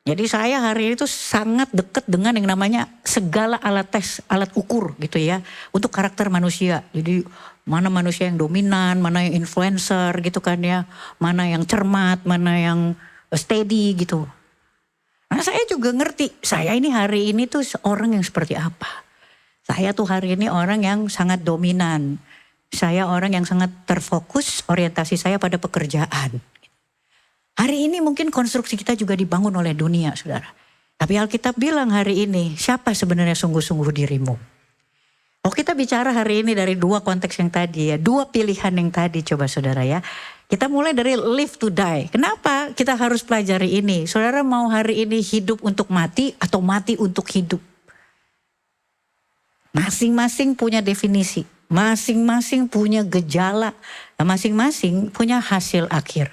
Jadi saya hari ini tuh sangat dekat dengan yang namanya segala alat tes, alat ukur gitu ya. Untuk karakter manusia. Jadi mana manusia yang dominan, mana yang influencer gitu kan ya. Mana yang cermat, mana yang steady gitu. Nah saya juga ngerti, saya ini hari ini tuh seorang yang seperti apa. Saya tuh hari ini orang yang sangat dominan. Saya orang yang sangat terfokus, orientasi saya pada pekerjaan. Hari ini mungkin konstruksi kita juga dibangun oleh dunia saudara. Tapi Alkitab bilang hari ini, siapa sebenarnya sungguh-sungguh dirimu? Oh kita bicara hari ini dari 2 konteks yang tadi ya, 2 pilihan yang tadi coba saudara ya. Kita mulai dari live to die. Kenapa kita harus pelajari ini? Saudara mau hari ini hidup untuk mati atau mati untuk hidup? Masing-masing punya definisi. Masing-masing punya gejala. Masing-masing punya hasil akhir.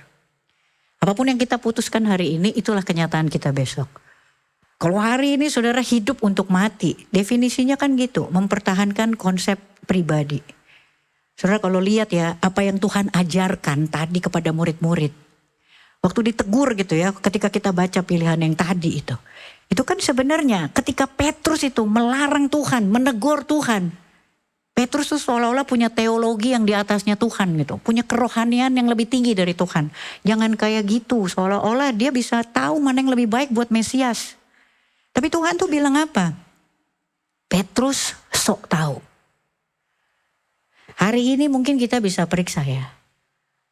Apapun yang kita putuskan hari ini itulah kenyataan kita besok. Kalau hari ini saudara hidup untuk mati. Definisinya kan gitu. Mempertahankan konsep pribadi. Saudara kalau lihat ya apa yang Tuhan ajarkan tadi kepada murid-murid. Waktu ditegur gitu ya ketika kita baca pilihan yang tadi itu. Itu kan sebenarnya ketika Petrus itu melarang Tuhan, menegur Tuhan. Petrus itu seolah-olah punya teologi yang di atasnya Tuhan gitu. Punya kerohanian yang lebih tinggi dari Tuhan. Jangan kayak gitu, seolah-olah dia bisa tahu mana yang lebih baik buat Mesias. Tapi Tuhan tuh bilang apa? Petrus sok tahu. Hari ini mungkin kita bisa periksa ya.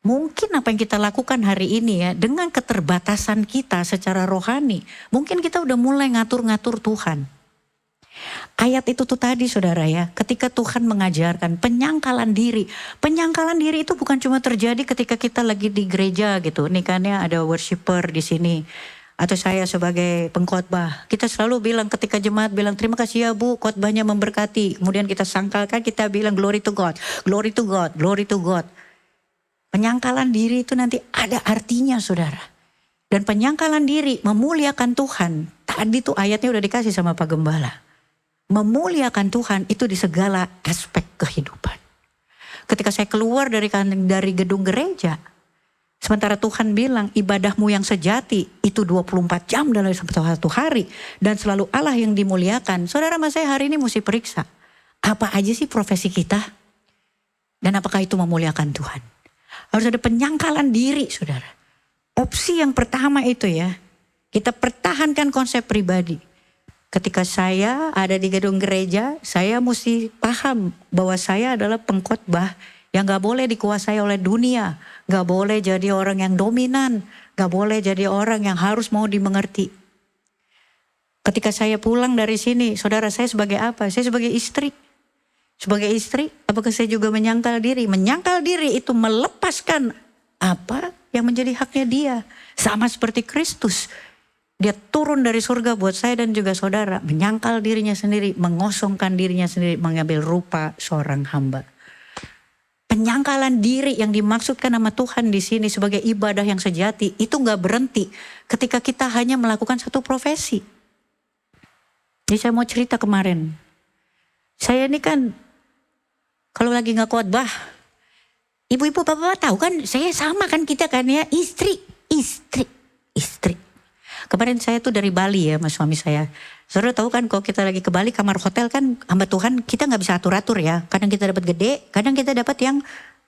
Mungkin apa yang kita lakukan hari ini ya dengan keterbatasan kita secara rohani. Mungkin kita udah mulai ngatur-ngatur Tuhan. Ayat itu tuh tadi saudara ya, ketika Tuhan mengajarkan penyangkalan diri. Penyangkalan diri itu bukan cuma terjadi ketika kita lagi di gereja gitu. Nih kan ya ada worshiper di sini. Atau saya sebagai pengkhotbah. Kita selalu bilang ketika jemaat bilang terima kasih ya Bu, khotbahnya memberkati. Kemudian kita sangkalkan, kita bilang glory to God, glory to God, glory to God. Penyangkalan diri itu nanti ada artinya saudara. Dan penyangkalan diri memuliakan Tuhan. Tadi tuh ayatnya udah dikasih sama Pak Gembala. Memuliakan Tuhan itu di segala aspek kehidupan. Ketika saya keluar dari gedung gereja, sementara Tuhan bilang ibadahmu yang sejati itu 24 jam dalam satu hari. Dan selalu Allah yang dimuliakan. Saudara mas saya hari ini mesti periksa. Apa aja sih profesi kita? Dan apakah itu memuliakan Tuhan? Harus ada penyangkalan diri saudara. Opsi yang pertama itu ya. Kita pertahankan konsep pribadi. Ketika saya ada di gedung gereja, saya mesti paham bahwa saya adalah pengkhotbah yang gak boleh dikuasai oleh dunia. Gak boleh jadi orang yang dominan. Gak boleh jadi orang yang harus mau dimengerti. Ketika saya pulang dari sini, saudara saya sebagai apa? Saya sebagai istri. Sebagai istri, apakah saya juga menyangkal diri? Menyangkal diri itu melepaskan apa yang menjadi haknya dia. Sama seperti Kristus. Dia turun dari surga buat saya dan juga saudara. Menyangkal dirinya sendiri, mengosongkan dirinya sendiri, mengambil rupa seorang hamba. Penyangkalan diri yang dimaksudkan sama Tuhan di sini sebagai ibadah yang sejati itu gak berhenti ketika kita hanya melakukan satu profesi. Jadi saya mau cerita kemarin. Saya ini kan kalau lagi gak khotbah, ibu-ibu bapak-bapak tahu kan saya sama kan kita kan ya istri. Kemarin saya tuh dari Bali ya mas suami saya. Saudara tahu kan kalau kita lagi ke Bali kamar hotel kan hamba Tuhan kita gak bisa atur-atur ya. Kadang kita dapat gede, kadang kita dapat yang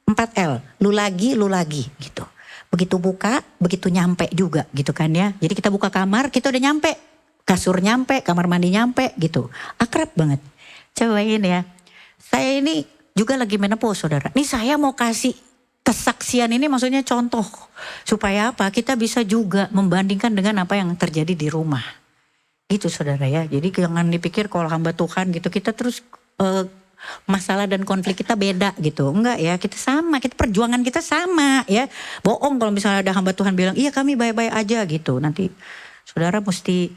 4L. Lu lagi gitu. Begitu buka, begitu nyampe juga gitu kan ya. Jadi kita buka kamar, kita udah nyampe. Kasur nyampe, kamar mandi nyampe gitu. Akrab banget. Cobain ya. Saya ini juga lagi menopause saudara. Ini saya mau kasih kesaksian ini maksudnya contoh. Supaya apa? Kita bisa juga membandingkan dengan apa yang terjadi di rumah. Gitu saudara ya. Jadi jangan dipikir kalau hamba Tuhan gitu. Kita terus masalah dan konflik kita beda gitu. Enggak ya. Kita sama. Perjuangan kita sama ya. Bohong kalau misalnya ada hamba Tuhan bilang. Iya kami baik-baik aja gitu. Nanti saudara mesti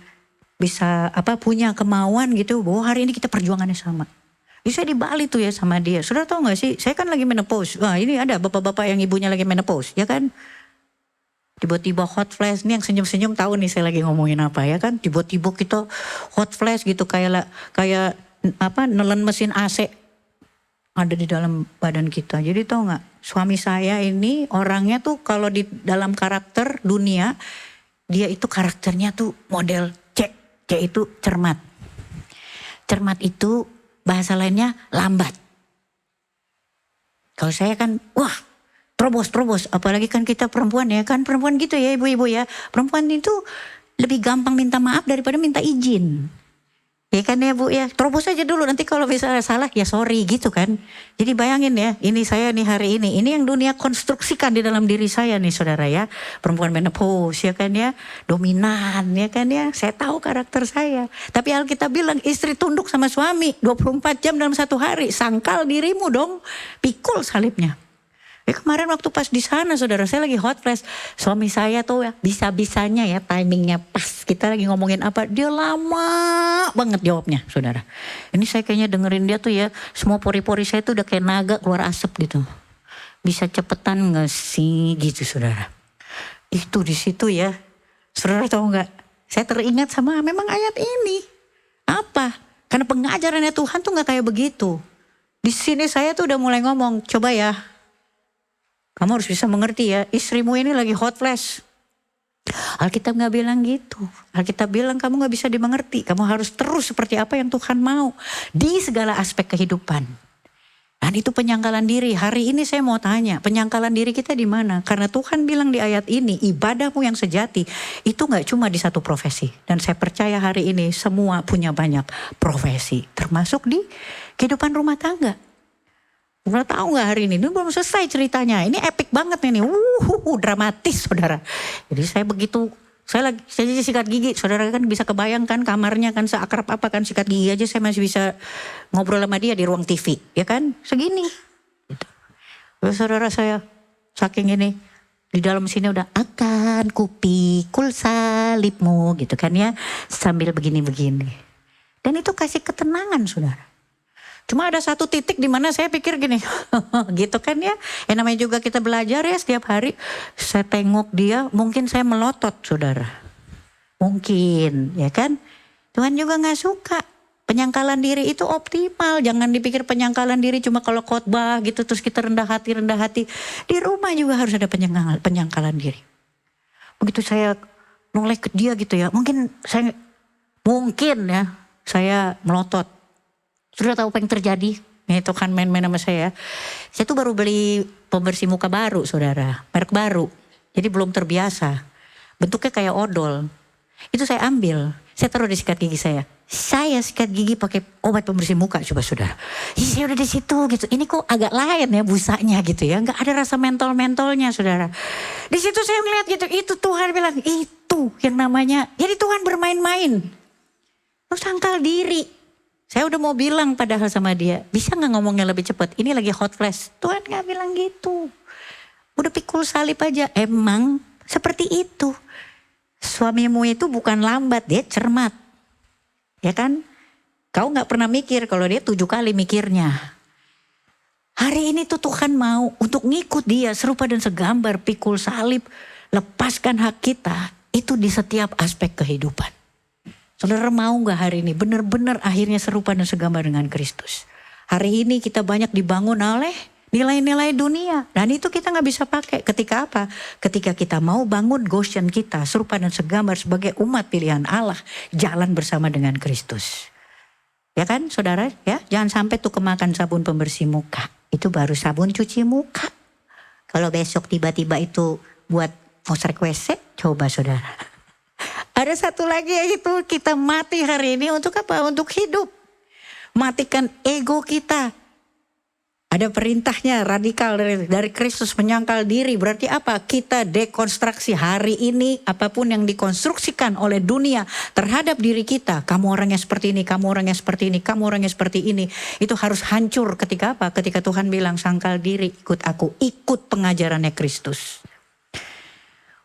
bisa punya kemauan gitu. Bahwa hari ini kita perjuangannya sama. Saya di Bali tuh ya sama dia. Saudara tahu gak sih? Saya kan lagi menopause. Wah ini ada bapak-bapak yang ibunya lagi menopause. Ya kan? Tiba-tiba hot flash. Ini yang senyum-senyum tahu nih saya lagi ngomongin apa ya kan. Tiba-tiba kita hot flash gitu. Kayak nelen mesin AC. Ada di dalam badan kita. Jadi tahu gak? Suami saya ini orangnya tuh kalau di dalam karakter dunia. Dia itu karakternya tuh model C. C itu cermat. Cermat itu bahasa lainnya lambat. Kalau saya kan, wah terobos. Apalagi kan kita perempuan ya. Kan perempuan gitu ya ibu-ibu ya. Perempuan itu lebih gampang minta maaf daripada minta izin. Ya kan ya bu ya. Terobos aja dulu nanti kalau misalnya salah ya sorry gitu kan. Jadi bayangin ya. Ini saya nih hari ini. Ini yang dunia konstruksikan di dalam diri saya nih saudara ya. Perempuan menopause ya kan ya. Dominan ya kan ya. Saya tahu karakter saya. Tapi Alkitab bilang istri tunduk sama suami 24 jam dalam satu hari. Sangkal dirimu dong. Pikul salibnya. Ya kemarin waktu pas di sana saudara saya lagi hot flash. Suami saya tuh ya bisa-bisanya ya timingnya pas. Kita lagi ngomongin apa dia lama banget jawabnya saudara. Ini saya kayaknya dengerin dia tuh ya. Semua pori-pori saya tuh udah kayak naga keluar asap gitu. Bisa cepetan gak sih gitu saudara. Itu di situ ya. Saudara tahu gak? Saya teringat sama memang ayat ini. Apa? Karena pengajarannya Tuhan tuh gak kayak begitu. Di sini saya tuh udah mulai ngomong. Coba ya. Kamu harus bisa mengerti ya, istrimu ini lagi hot flash. Alkitab gak bilang gitu. Alkitab bilang kamu gak bisa dimengerti. Kamu harus terus seperti apa yang Tuhan mau. Di segala aspek kehidupan. Dan itu penyangkalan diri. Hari ini saya mau tanya, penyangkalan diri kita di mana? Karena Tuhan bilang di ayat ini, ibadahmu yang sejati. Itu gak cuma di satu profesi. Dan saya percaya hari ini semua punya banyak profesi. Termasuk di kehidupan rumah tangga. Udah tahu nggak hari ini belum selesai ceritanya. Ini epic banget ini. Dramatis saudara. Jadi saya begitu Saya jadi sikat gigi, saudara kan bisa kebayangkan kamarnya kan seakrab apa kan, sikat gigi aja saya masih bisa ngobrol sama dia di ruang TV, ya kan, segini. Gitu. Terus saudara saya saking ini di dalam sini udah akan kupikul salibmu gitu kan ya, sambil begini-begini. Dan itu kasih ketenangan saudara. Cuma ada satu titik di mana saya pikir gini, gitu kan ya. Namanya juga kita belajar ya setiap hari. Saya tengok dia, mungkin saya melotot saudara. Mungkin, ya kan. Tuhan juga gak suka. Penyangkalan diri itu optimal. Jangan dipikir penyangkalan diri cuma kalau khotbah gitu. Terus kita rendah hati. Di rumah juga harus ada penyangkalan diri. Begitu saya noleh ke dia gitu ya. Mungkin saya melotot. Sudah tahu apa yang terjadi? Itu kan main-main sama saya. Saya tuh baru beli pembersih muka baru saudara. Merek baru. Jadi belum terbiasa. Bentuknya kayak odol. Itu saya ambil. Saya taruh di sikat gigi saya. Saya sikat gigi pakai obat pembersih muka coba saudara. Saya udah di situ gitu. Ini kok agak lain ya busanya gitu ya. Gak ada rasa mentol-mentolnya saudara. Di situ saya ngeliat gitu. Itu Tuhan bilang itu yang namanya. Jadi Tuhan bermain-main. Terus sangkal diri. Saya udah mau bilang padahal sama dia, bisa gak ngomongnya lebih cepat? Ini lagi hot flash. Tuhan gak bilang gitu. Udah pikul salib aja. Emang seperti itu. Suamimu itu bukan lambat, dia cermat. Ya kan? Kau gak pernah mikir kalau dia 7 kali mikirnya. Hari ini tuh Tuhan mau untuk ngikut dia serupa dan segambar pikul salib. Lepaskan hak kita. Itu di setiap aspek kehidupan. Saudara mau gak hari ini benar-benar akhirnya serupa dan segambar dengan Kristus. Hari ini kita banyak dibangun oleh nilai-nilai dunia. Dan itu kita gak bisa pakai ketika apa? Ketika kita mau bangun Goshen kita serupa dan segambar sebagai umat pilihan Allah. Jalan bersama dengan Kristus. Ya kan saudara ya? Jangan sampai tuh kemakan sabun pembersih muka. Itu baru sabun cuci muka. Kalau besok tiba-tiba itu buat ngosrek WC, coba saudara. Ada satu lagi yaitu kita mati hari ini untuk apa? Untuk hidup. Matikan ego kita. Ada perintahnya radikal dari Kristus menyangkal diri. Berarti apa? Kita dekonstruksi hari ini apapun yang dikonstruksikan oleh dunia terhadap diri kita. Kamu orangnya seperti ini, kamu orangnya seperti ini, kamu orangnya seperti ini. Itu harus hancur ketika apa? Ketika Tuhan bilang sangkal diri, ikut aku, ikut pengajarannya Kristus.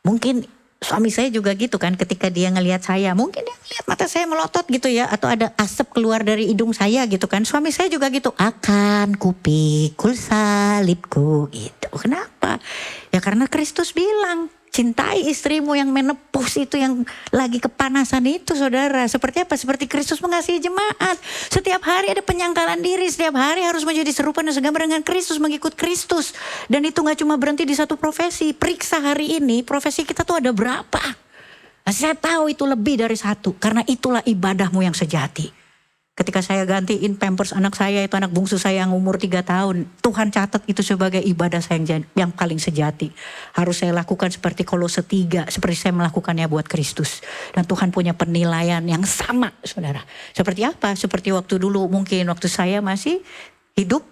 Mungkin suami saya juga gitu kan ketika dia ngelihat saya. Mungkin dia ngelihat mata saya melotot gitu ya. Atau ada asap keluar dari hidung saya gitu kan. Suami saya juga gitu. Akan kupikul salibku gitu. Kenapa? Ya karena Kristus bilang. Cintai istrimu yang menepus itu yang lagi kepanasan itu saudara. Seperti apa? Seperti Kristus mengasihi jemaat. Setiap hari ada penyangkalan diri. Setiap hari harus menjadi serupa dan segambar dengan Kristus. Mengikut Kristus. Dan itu gak cuma berhenti di satu profesi. Periksa hari ini profesi kita tuh ada berapa. Nah, saya tahu itu lebih dari satu. Karena itulah ibadahmu yang sejati. Ketika saya gantiin pampers anak saya, itu anak bungsu saya yang umur 3 tahun. Tuhan catat itu sebagai ibadah saya yang paling sejati. Harus saya lakukan seperti Kolose 3, seperti saya melakukannya buat Kristus. Dan Tuhan punya penilaian yang sama, saudara. Seperti apa? Seperti waktu dulu, mungkin waktu saya masih hidup,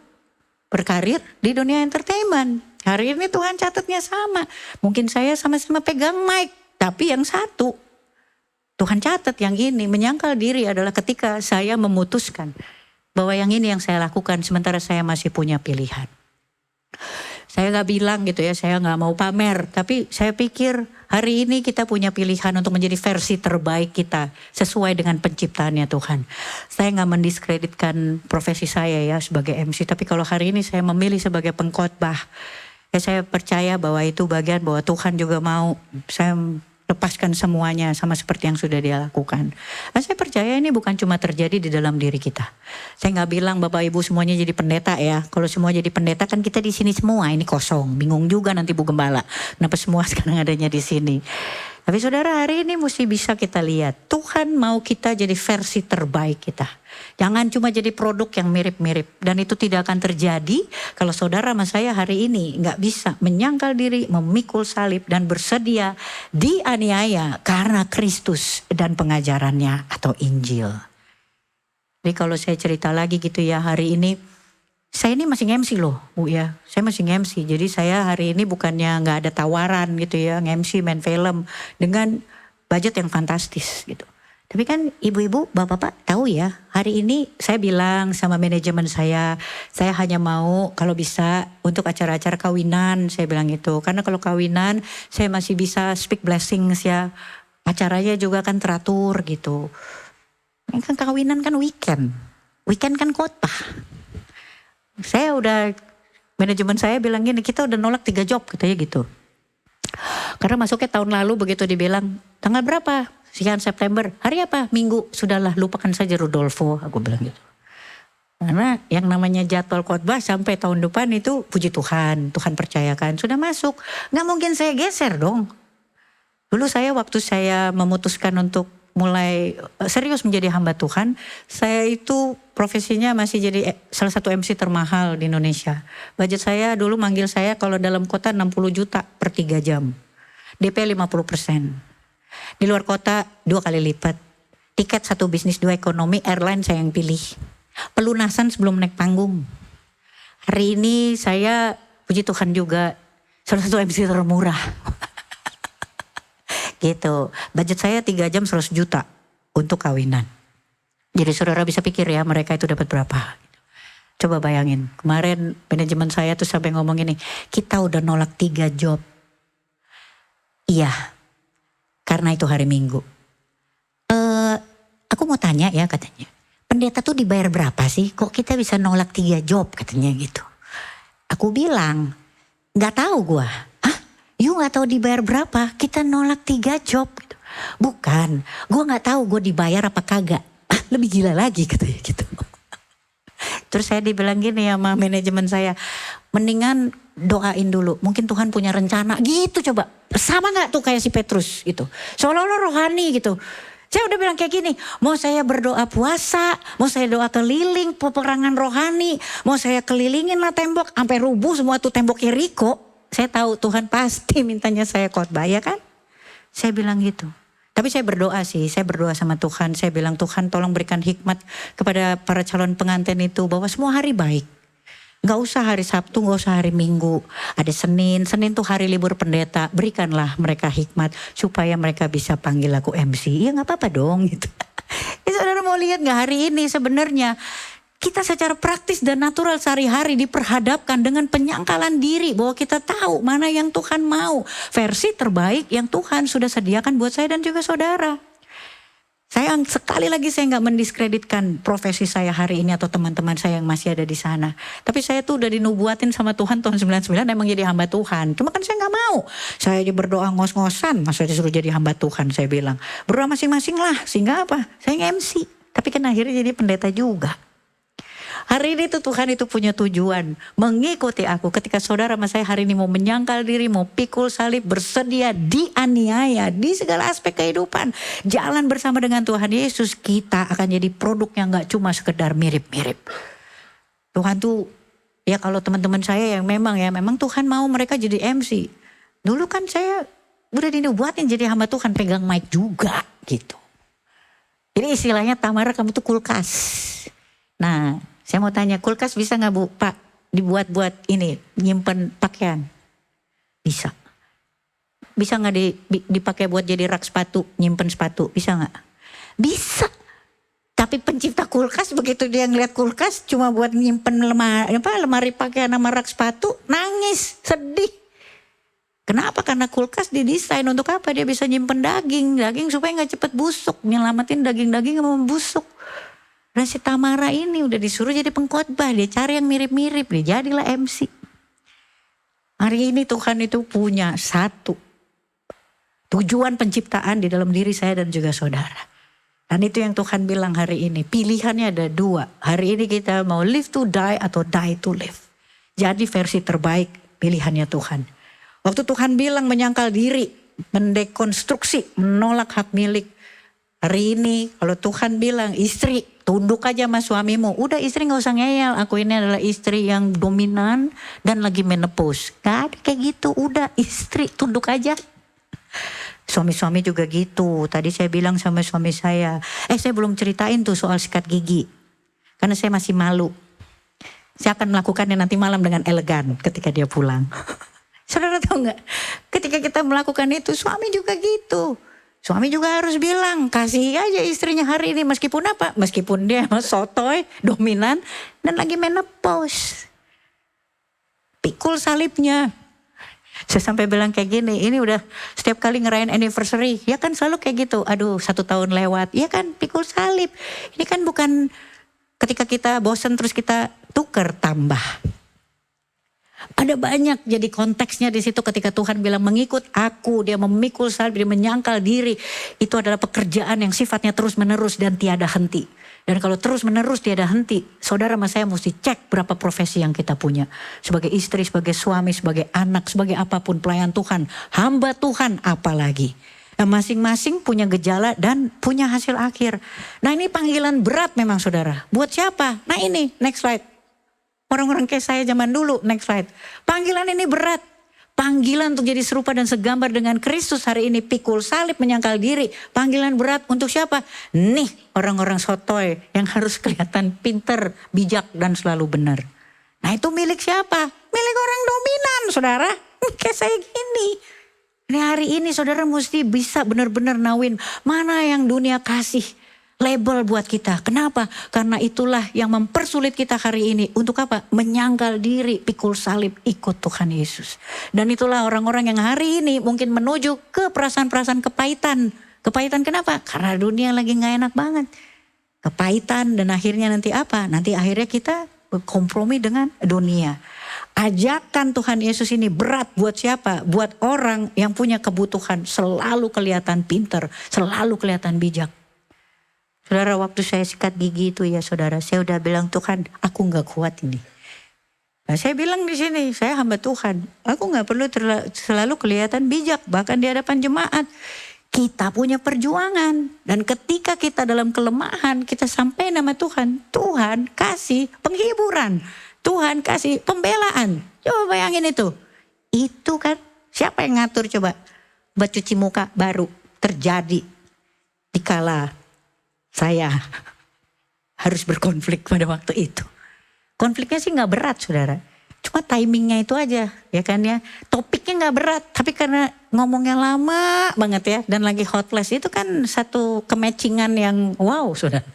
berkarir di dunia entertainment. Hari ini Tuhan catatnya sama. Mungkin saya sama-sama pegang mic, tapi yang satu. Tuhan catat yang ini, menyangkal diri adalah ketika saya memutuskan bahwa yang ini yang saya lakukan sementara saya masih punya pilihan. Saya gak bilang gitu ya, saya gak mau pamer. Tapi saya pikir hari ini kita punya pilihan untuk menjadi versi terbaik kita sesuai dengan penciptaannya Tuhan. Saya gak mendiskreditkan profesi saya ya sebagai MC. Tapi kalau hari ini saya memilih sebagai pengkhotbah, ya saya percaya bahwa itu bagian bahwa Tuhan juga mau saya lepaskan semuanya sama seperti yang sudah dia lakukan. Nah, saya percaya ini bukan cuma terjadi di dalam diri kita. Saya nggak bilang Bapak Ibu semuanya jadi pendeta ya. Kalau semua jadi pendeta kan kita di sini semua ini kosong. Bingung juga nanti Bu Gembala. Kenapa semua sekarang adanya di sini? Tapi saudara hari ini mesti bisa kita lihat. Tuhan mau kita jadi versi terbaik kita. Jangan cuma jadi produk yang mirip-mirip. Dan itu tidak akan terjadi kalau saudara sama saya hari ini gak bisa menyangkal diri, memikul salib dan bersedia dianiaya karena Kristus dan pengajarannya atau Injil. Jadi kalau saya cerita lagi gitu ya hari ini. Saya ini masih nge-MC loh Bu ya. Saya masih nge-MC. Jadi saya hari ini bukannya gak ada tawaran gitu ya. Nge-MC main film. Dengan budget yang fantastis gitu. Tapi kan ibu-ibu, bapak-bapak tahu ya, hari ini saya bilang sama manajemen saya hanya mau kalau bisa untuk acara-acara kawinan, saya bilang gitu. Karena kalau kawinan saya masih bisa speak blessings ya, acaranya juga kan teratur gitu. Ini kan kawinan kan weekend kan khotbah. Saya udah, manajemen saya bilang gini, kita udah nolak 3 job katanya gitu. Karena masuknya tahun lalu begitu dibilang, tanggal berapa? Sekian September, hari apa? Minggu, sudahlah lupakan saja Rudolfo, aku bilang gitu. Karena yang namanya jadwal khotbah sampai tahun depan itu puji Tuhan percayakan, sudah masuk. Gak mungkin saya geser dong. Dulu waktu saya memutuskan untuk mulai serius menjadi hamba Tuhan, saya itu profesinya masih jadi salah satu MC termahal di Indonesia. Budget saya dulu manggil saya kalau dalam kota 60 juta per 3 jam. DP 50%. Di luar kota 2 kali lipat. Tiket 1 bisnis 2 ekonomi, airline saya yang pilih. Pelunasan sebelum naik panggung. Hari ini saya puji Tuhan juga salah satu MC termurah. Gitu. Budget saya 3 jam 100 juta untuk kawinan. Jadi saudara bisa pikir ya mereka itu dapat berapa. Coba bayangin. Kemarin manajemen saya tuh sampai ngomong gini, kita udah nolak 3 job. Iya. Karena itu hari Minggu. Aku mau tanya ya katanya. Pendeta tuh dibayar berapa sih? Kok kita bisa nolak 3 job katanya gitu. Aku bilang, gak tahu gua. Hah? You gak tahu dibayar berapa? Kita nolak 3 job gitu. Bukan, gua gak tahu gua dibayar apa kagak. Lebih gila lagi katanya gitu. Terus saya dibilang gini sama manajemen saya, mendingan doain dulu, mungkin Tuhan punya rencana gitu coba. Sama gak tuh kayak si Petrus gitu, seolah-olah rohani gitu. Saya udah bilang kayak gini, mau saya berdoa puasa, mau saya doa keliling peperangan rohani, mau saya kelilingin lah tembok, sampai rubuh semua tuh tembok Yeriko. Saya tahu Tuhan pasti mintanya saya khotbah ya kan. Saya bilang gitu. Tapi saya berdoa sih, saya berdoa sama Tuhan. Saya bilang Tuhan tolong berikan hikmat kepada para calon pengantin itu bahwa semua hari baik. Gak usah hari Sabtu, gak usah hari Minggu. Ada Senin tuh hari libur pendeta. Berikanlah mereka hikmat supaya mereka bisa panggil aku MC. Ya gak apa-apa dong gitu. Ya, saudara mau lihat gak hari ini sebenarnya kita secara praktis dan natural sehari-hari diperhadapkan dengan penyangkalan diri bahwa kita tahu mana yang Tuhan mau. Versi terbaik yang Tuhan sudah sediakan buat saya dan juga saudara. Saya sekali lagi saya gak mendiskreditkan profesi saya hari ini atau teman-teman saya yang masih ada di sana. Tapi saya tuh udah dinubuatin sama Tuhan tahun 99 emang jadi hamba Tuhan. Cuma kan saya gak mau. Saya aja berdoa ngos-ngosan, masa disuruh jadi hamba Tuhan saya bilang. Berdoa masing-masing lah, sehingga apa? Saya nge-MC. Tapi kan akhirnya jadi pendeta juga. Hari ini tuh Tuhan itu punya tujuan mengikuti aku. Ketika saudara sama saya hari ini mau menyangkal diri, mau pikul salib, bersedia dianiaya di segala aspek kehidupan. Jalan bersama dengan Tuhan Yesus, kita akan jadi produk yang gak cuma sekedar mirip-mirip. Tuhan tuh, ya kalau teman-teman saya yang memang Tuhan mau mereka jadi MC. Dulu kan saya udah dinubuatin jadi hamba Tuhan, pegang mic juga gitu. Jadi istilahnya Tamara kamu tuh kulkas. Nah, saya mau tanya, kulkas bisa gak Bu, Pak, dibuat-buat ini, nyimpen pakaian? Bisa. Bisa gak dipakai buat jadi rak sepatu, nyimpen sepatu, bisa gak? Bisa. Tapi pencipta kulkas begitu dia ngeliat kulkas cuma buat nyimpen lemari pakaian sama rak sepatu, nangis, sedih. Kenapa? Karena kulkas didesain untuk apa? Dia bisa nyimpen daging supaya gak cepet busuk, nyelamatin daging-daging sama membusuk. Dan si Tamara ini udah disuruh jadi pengkhotbah, dia cari yang mirip-mirip, dia jadilah MC. Hari ini Tuhan itu punya satu tujuan penciptaan di dalam diri saya dan juga saudara. Dan itu yang Tuhan bilang hari ini, pilihannya ada 2. Hari ini kita mau live to die atau die to live. Jadi versi terbaik pilihannya Tuhan. Waktu Tuhan bilang menyangkal diri, mendekonstruksi, menolak hak milik. Hari ini kalau Tuhan bilang istri tunduk aja sama suamimu. Udah istri gak usah ngeyel. Aku ini adalah istri yang dominan dan lagi menopause. Gak ada kayak gitu. Udah istri tunduk aja. Suami-suami juga gitu. Tadi saya bilang sama suami saya. Saya belum ceritain tuh soal sikat gigi. Karena saya masih malu. Saya akan melakukannya nanti malam dengan elegan ketika dia pulang. Saudara tahu gak? Ketika kita melakukan itu suami juga gitu. Suami juga harus bilang, kasih aja istrinya hari ini meskipun apa? Meskipun dia sotoy, dominan, dan lagi menopause. Pikul salibnya. Saya sampai bilang kayak gini, ini udah setiap kali ngerayain anniversary, ya kan selalu kayak gitu. Aduh 1 tahun lewat, ya kan pikul salib. Ini kan bukan ketika kita bosan terus kita tuker tambah. Ada banyak jadi konteksnya di situ ketika Tuhan bilang mengikut aku, dia memikul salib, dia menyangkal diri. Itu adalah pekerjaan yang sifatnya terus menerus dan tiada henti. Dan kalau terus menerus tiada henti, saudara sama saya mesti cek berapa profesi yang kita punya. Sebagai istri, sebagai suami, sebagai anak, sebagai apapun pelayan Tuhan, hamba Tuhan apalagi. Nah, masing-masing punya gejala dan punya hasil akhir. Nah ini panggilan berat memang saudara. Buat siapa? Nah ini next slide. Orang-orang kayak saya zaman dulu, next slide. Panggilan ini berat. Panggilan untuk jadi serupa dan segambar dengan Kristus hari ini. Pikul salib, menyangkal diri. Panggilan berat untuk siapa? Nih orang-orang sotoy yang harus kelihatan pinter, bijak dan selalu benar. Nah itu milik siapa? Milik orang dominan saudara. Kayak saya gini. Ini hari ini saudara mesti bisa benar-benar nawin mana yang dunia kasih. Label buat kita. Kenapa? Karena itulah yang mempersulit kita hari ini. Untuk apa? Menyangkal diri, pikul salib, ikut Tuhan Yesus. Dan itulah orang-orang yang hari ini mungkin menuju ke perasaan-perasaan kepahitan. Kepahitan kenapa? Karena dunia lagi gak enak banget. Kepahitan dan akhirnya nanti apa? Nanti akhirnya kita berkompromi dengan dunia. Ajakan Tuhan Yesus ini berat buat siapa? Buat orang yang punya kebutuhan. Selalu kelihatan pinter, selalu kelihatan bijak. Saudara waktu saya sikat gigi itu ya saudara, saya udah bilang Tuhan aku gak kuat ini. Nah, saya bilang di sini, saya hamba Tuhan, aku gak perlu selalu kelihatan bijak bahkan di hadapan jemaat. Kita punya perjuangan dan ketika kita dalam kelemahan kita sampai nama Tuhan, Tuhan kasih penghiburan, Tuhan kasih pembelaan. Coba bayangin itu. Itu kan siapa yang ngatur coba? Buat cuci muka baru terjadi dikala saya harus berkonflik pada waktu itu. Konfliknya sih gak berat saudara. Cuma timingnya itu aja ya kan ya. Topiknya gak berat. Tapi karena ngomongnya lama banget ya. Dan lagi hotless itu kan satu kematchingan yang wow saudara.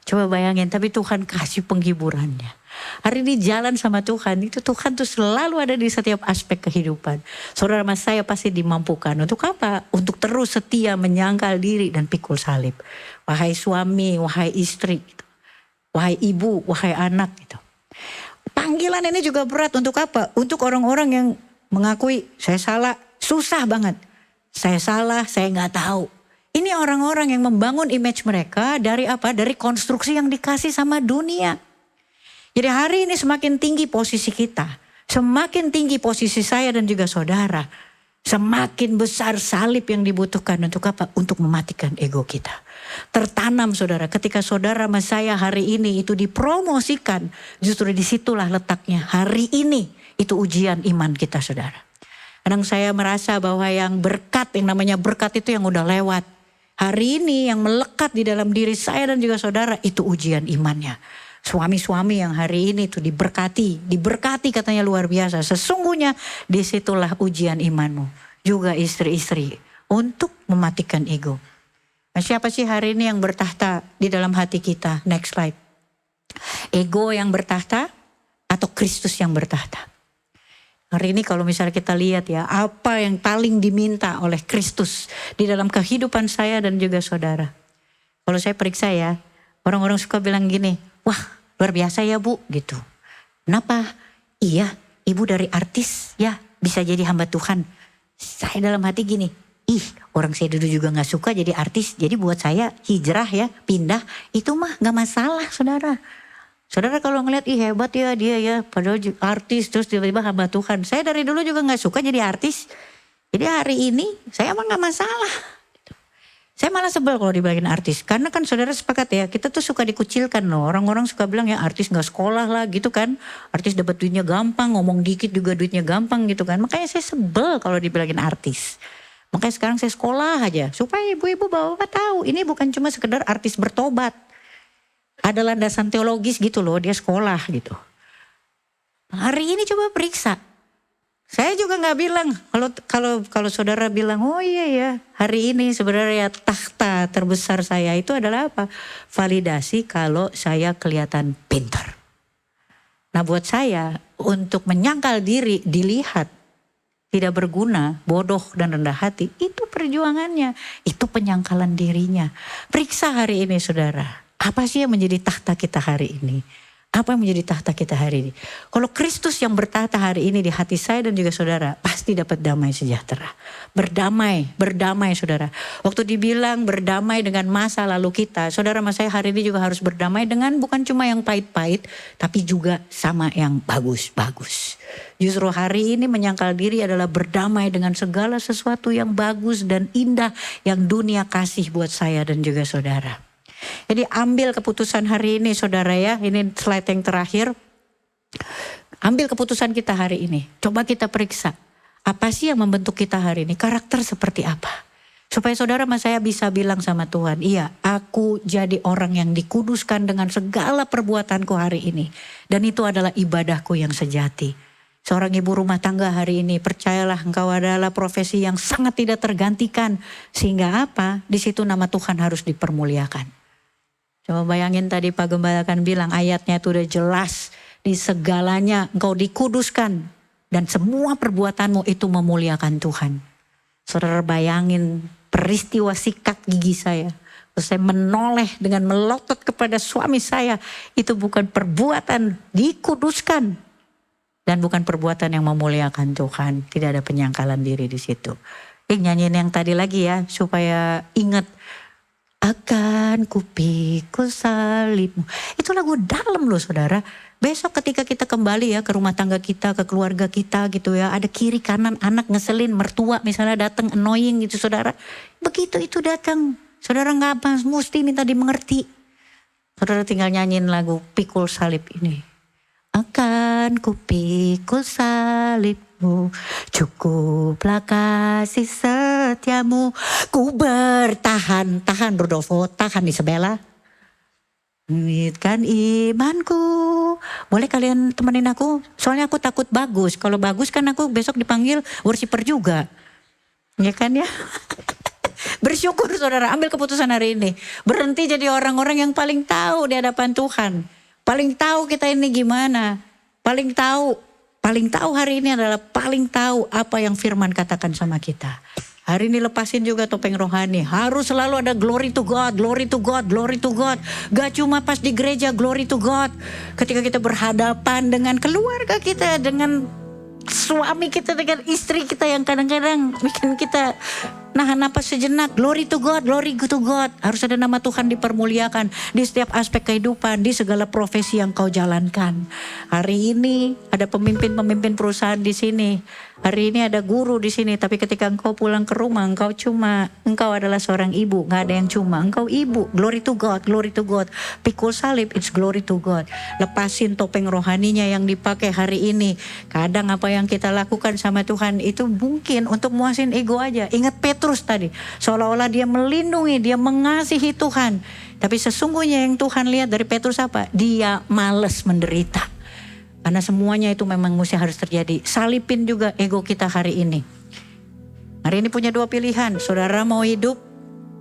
Coba bayangin tapi Tuhan kasih penghiburannya. Hari ini jalan sama Tuhan, itu Tuhan tuh selalu ada di setiap aspek kehidupan. Saudara mas saya pasti dimampukan. Untuk apa? Untuk terus setia menyangkal diri dan pikul salib. Wahai suami, wahai istri, gitu. Wahai ibu, wahai anak. Gitu. Panggilan ini juga berat untuk apa? Untuk orang-orang yang mengakui saya salah, susah banget. Saya salah, saya gak tahu. Ini orang-orang yang membangun image mereka dari apa? Dari konstruksi yang dikasih sama dunia. Jadi hari ini semakin tinggi posisi kita. Semakin tinggi posisi saya dan juga saudara. Semakin besar salib yang dibutuhkan untuk apa? Untuk mematikan ego kita. Tertanam saudara, ketika saudara sama saya hari ini itu dipromosikan. Justru disitulah letaknya. Hari ini itu ujian iman kita saudara. Kadang saya merasa bahwa yang berkat, yang namanya berkat itu yang udah lewat. Hari ini yang melekat di dalam diri saya dan juga saudara itu ujian imannya. Suami-suami yang hari ini tuh diberkati katanya luar biasa. Sesungguhnya disitulah ujian imanmu. Juga istri-istri untuk mematikan ego. Nah, siapa sih hari ini yang bertahta di dalam hati kita? Next slide. Ego yang bertahta atau Kristus yang bertahta? Hari ini kalau misalnya kita lihat ya, apa yang paling diminta oleh Kristus di dalam kehidupan saya dan juga saudara. Kalau saya periksa ya, orang-orang suka bilang gini, wah luar biasa ya bu gitu. Kenapa? Iya ibu dari artis ya bisa jadi hamba Tuhan. Saya dalam hati gini, orang saya dulu juga gak suka jadi artis. Jadi buat saya hijrah ya, pindah itu mah gak masalah saudara. Saudara kalau ngeliat hebat ya dia ya, padahal artis terus tiba-tiba hamba Tuhan. Saya dari dulu juga gak suka jadi artis. Jadi hari ini saya emang gak masalah. Saya malah sebel kalau dibilangin artis. Karena kan saudara sepakat ya, kita tuh suka dikucilkan loh. Orang-orang suka bilang ya artis gak sekolah lah gitu kan. Artis dapat duitnya gampang, ngomong dikit juga duitnya gampang gitu kan. Makanya saya sebel kalau dibilangin artis. Makanya sekarang saya sekolah aja. Supaya ibu-ibu bapak-bapak tahu ini bukan cuma sekedar artis bertobat. Ada landasan teologis gitu loh, dia sekolah gitu. Hari ini coba periksa. Saya juga nggak bilang, kalau saudara bilang, oh iya ya, hari ini sebenarnya tahta terbesar saya itu adalah apa? Validasi kalau saya kelihatan pintar. Nah buat saya, untuk menyangkal diri, dilihat tidak berguna, bodoh dan rendah hati, itu perjuangannya, itu penyangkalan dirinya. Periksa hari ini saudara, apa sih yang menjadi tahta kita hari ini? Apa yang menjadi tahta kita hari ini? Kalau Kristus yang bertahta hari ini di hati saya dan juga saudara, pasti dapat damai sejahtera. Berdamai saudara. Waktu dibilang berdamai dengan masa lalu kita, saudara sama saya hari ini juga harus berdamai dengan bukan cuma yang pahit-pahit, tapi juga sama yang bagus-bagus. Justru hari ini menyangkal diri adalah berdamai dengan segala sesuatu yang bagus dan indah yang dunia kasih buat saya dan juga saudara. Jadi ambil keputusan hari ini saudara ya, ini slide yang terakhir. Ambil keputusan kita hari ini, coba kita periksa. Apa sih yang membentuk kita hari ini, karakter seperti apa. Supaya saudara sama saya bisa bilang sama Tuhan, iya aku jadi orang yang dikuduskan dengan segala perbuatanku hari ini. Dan itu adalah ibadahku yang sejati. Seorang ibu rumah tangga hari ini, percayalah engkau adalah profesi yang sangat tidak tergantikan. Sehingga apa, di situ nama Tuhan harus dipermuliakan. Coba bayangin tadi Pak Gembala kan bilang ayatnya itu udah jelas. Di segalanya engkau dikuduskan. Dan semua perbuatanmu itu memuliakan Tuhan. Saudara bayangin peristiwa sikat gigi saya. Terus saya menoleh dengan melotot kepada suami saya. Itu bukan perbuatan dikuduskan. Dan bukan perbuatan yang memuliakan Tuhan. Tidak ada penyangkalan diri di situ. Nyanyiin yang tadi lagi ya. Supaya ingat. Akan kupikul salibmu. Itu lagu dalam loh saudara. Besok ketika kita kembali ya ke rumah tangga kita, ke keluarga kita gitu ya. Ada kiri kanan anak ngeselin, mertua misalnya datang annoying gitu saudara. Begitu itu datang. Saudara gak mesti minta dimengerti. Saudara tinggal nyanyiin lagu pikul salib ini. Akan kupikul salibmu, cukuplah kasih setiamu. Ku bertahan, tahan Rodolfo, tahan Isabella. Menitkan imanku. Boleh kalian temenin aku? Soalnya aku takut bagus. Kalau bagus kan aku besok dipanggil worshiper juga. Ya kan ya? Bersyukur saudara, ambil keputusan hari ini. Berhenti jadi orang-orang yang paling tahu di hadapan Tuhan. Paling tahu kita ini gimana. Paling tahu hari ini adalah paling tahu apa yang firman katakan sama kita. Hari ini lepasin juga topeng rohani. Harus selalu ada glory to God, glory to God, glory to God. Gak cuma pas di gereja glory to God. Ketika kita berhadapan dengan keluarga kita, dengan suami kita, dengan istri kita yang kadang-kadang bikin kita nahan napas sejenak. Glory to God, glory to God. Harus ada nama Tuhan dipermuliakan di setiap aspek kehidupan, di segala profesi yang kau jalankan. Hari ini ada pemimpin-pemimpin perusahaan di sini. Hari ini ada guru di sini, tapi ketika engkau pulang ke rumah, engkau adalah seorang ibu, nggak ada yang cuma, engkau ibu. Glory to God, glory to God. Pikul salib, it's glory to God. Lepasin topeng rohaninya yang dipakai hari ini. Kadang apa yang kita lakukan sama Tuhan itu mungkin untuk muasin ego aja. Ingat Petrus tadi, seolah-olah dia melindungi, dia mengasihi Tuhan. Tapi sesungguhnya yang Tuhan lihat dari Petrus apa? Dia malas menderita. Karena semuanya itu memang mesti harus terjadi. Salipin juga ego kita hari ini. Hari ini punya dua pilihan. Saudara mau hidup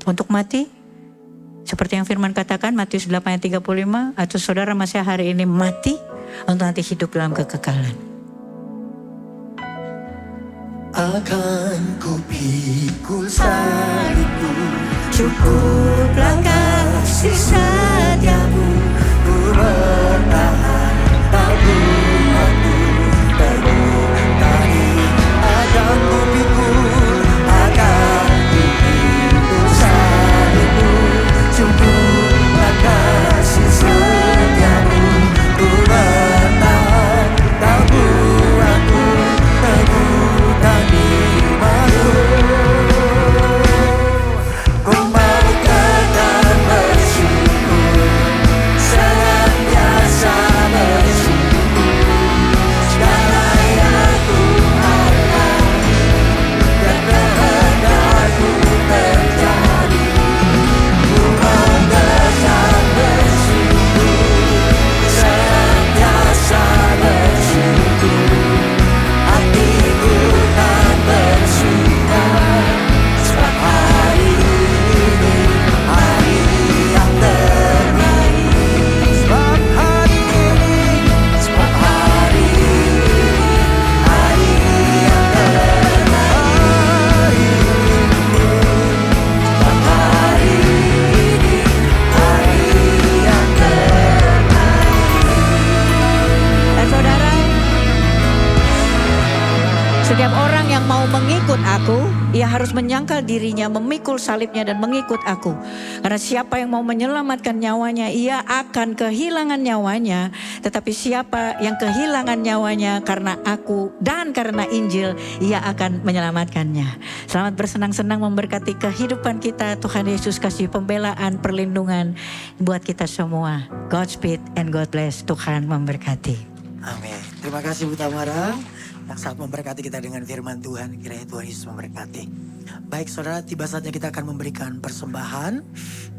untuk mati? Seperti yang firman katakan Matius 8 ayat 35. Atau saudara masih hari ini mati untuk nanti hidup dalam kekekalan. Akan kupikul salibku, cukuplah kasih setiamu. Ku bertahan, tabung aku terbukti. Akan kupikul salibmu, cukuplah kasih setiamu. Ku bertahan, tabung aku teguhkan imanku. Ku mau kekal bersyukur Setiap orang yang mau mengikut aku, ia harus menyangkal dirinya, memikul salibnya dan mengikut aku. Karena siapa yang mau menyelamatkan nyawanya, ia akan kehilangan nyawanya. Tetapi siapa yang kehilangan nyawanya karena aku dan karena Injil, ia akan menyelamatkannya. Selamat bersenang-senang memberkati kehidupan kita. Tuhan Yesus kasih pembelaan, perlindungan buat kita semua. Godspeed and God bless. Tuhan memberkati. Amin. Terima kasih Bu Tamara yang sangat memberkati kita dengan firman Tuhan. Kiranya Tuhan Yesus memberkati. Baik saudara, tiba saatnya kita akan memberikan persembahan.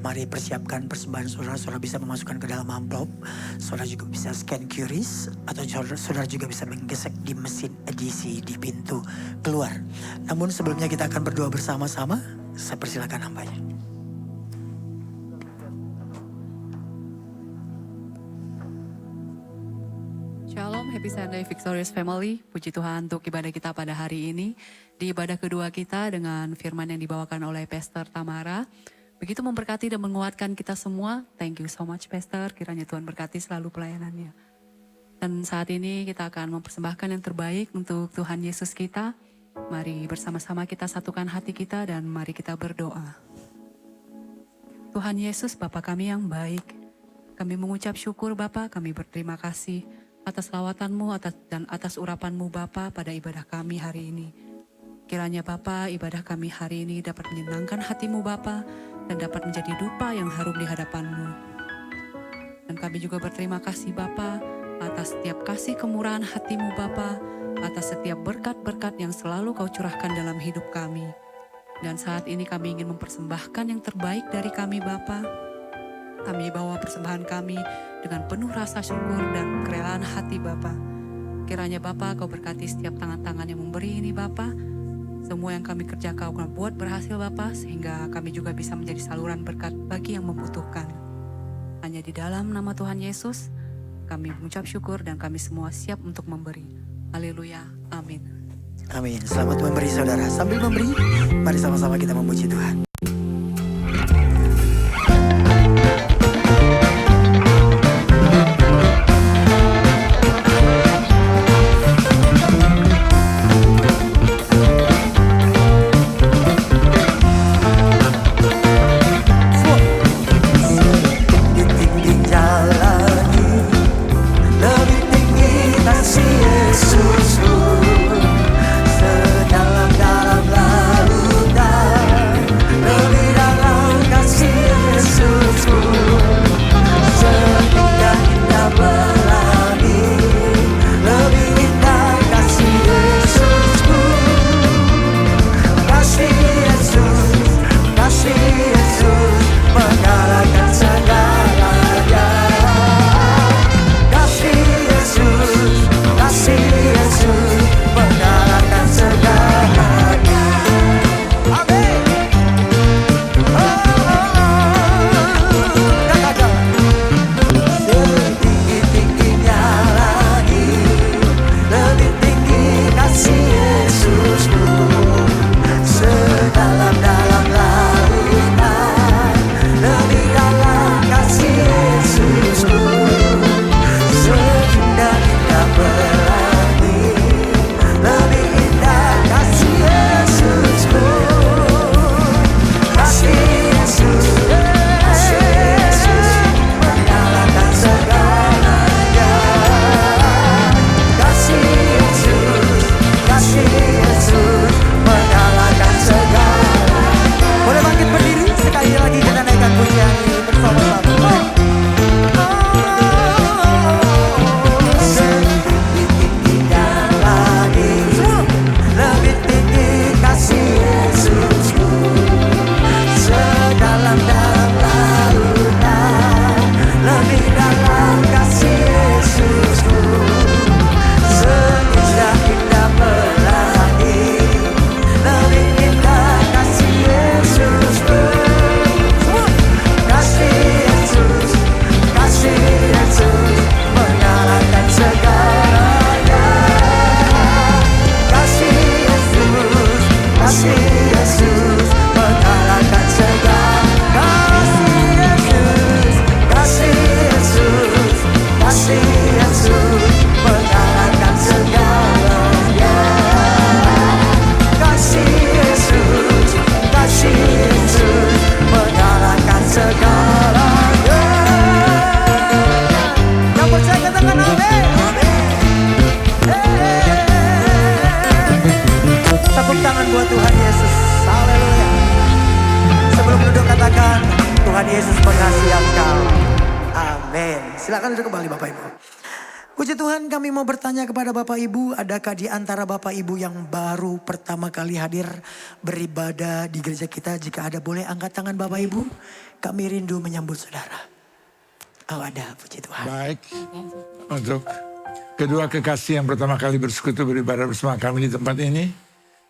Mari persiapkan persembahan saudara. Saudara bisa memasukkan ke dalam amplop. Saudara juga bisa scan QRIS. Atau saudara juga bisa menggesek di mesin edisi di pintu keluar. Namun sebelumnya kita akan berdoa bersama-sama. Saya persilakan hambanya. Shalom, Happy Sunday Victorious Family. Puji Tuhan untuk ibadah kita pada hari ini. Di ibadah kedua kita dengan firman yang dibawakan oleh Pastor Tamara. Begitu memberkati dan menguatkan kita semua. Thank you so much Pastor. Kiranya Tuhan berkati selalu pelayanannya. Dan saat ini kita akan mempersembahkan yang terbaik untuk Tuhan Yesus kita. Mari bersama-sama kita satukan hati kita dan mari kita berdoa. Tuhan Yesus, Bapa kami yang baik. Kami mengucap syukur Bapa, kami berterima kasih atas lawatan-Mu dan atas urapan-Mu Bapa pada ibadah kami hari ini. Kiranya Bapa, ibadah kami hari ini dapat menyenangkan hati-Mu Bapa dan dapat menjadi dupa yang harum di hadapan-Mu. Dan kami juga berterima kasih Bapa atas setiap kasih kemurahan hati-Mu Bapa, atas setiap berkat-berkat yang selalu Kau curahkan dalam hidup kami. Dan saat ini kami ingin mempersembahkan yang terbaik dari kami Bapa. Kami bawa persembahan kami dengan penuh rasa syukur dan kerelaan hati Bapa. Kiranya Bapa Kau berkati setiap tangan-tangan yang memberi ini Bapa. Semua yang kami kerjakan Kau buat berhasil Bapa, sehingga kami juga bisa menjadi saluran berkat bagi yang membutuhkan. Hanya di dalam nama Tuhan Yesus kami mengucap syukur dan kami semua siap untuk memberi. Haleluya, amin. Amin. Selamat memberi saudara. Sambil memberi, mari sama-sama kita memuji Tuhan. Sedalam-dalam lautan Silakan duduk kembali Bapak Ibu. Puji Tuhan, kami mau bertanya kepada Bapak Ibu, adakah di antara Bapak Ibu yang baru pertama kali hadir beribadah di gereja kita? Jika ada, boleh angkat tangan Bapak Ibu. Kami rindu menyambut saudara. Oh ada, puji Tuhan. Baik, untuk kedua kekasih yang pertama kali bersekutu beribadah bersama kami di tempat ini.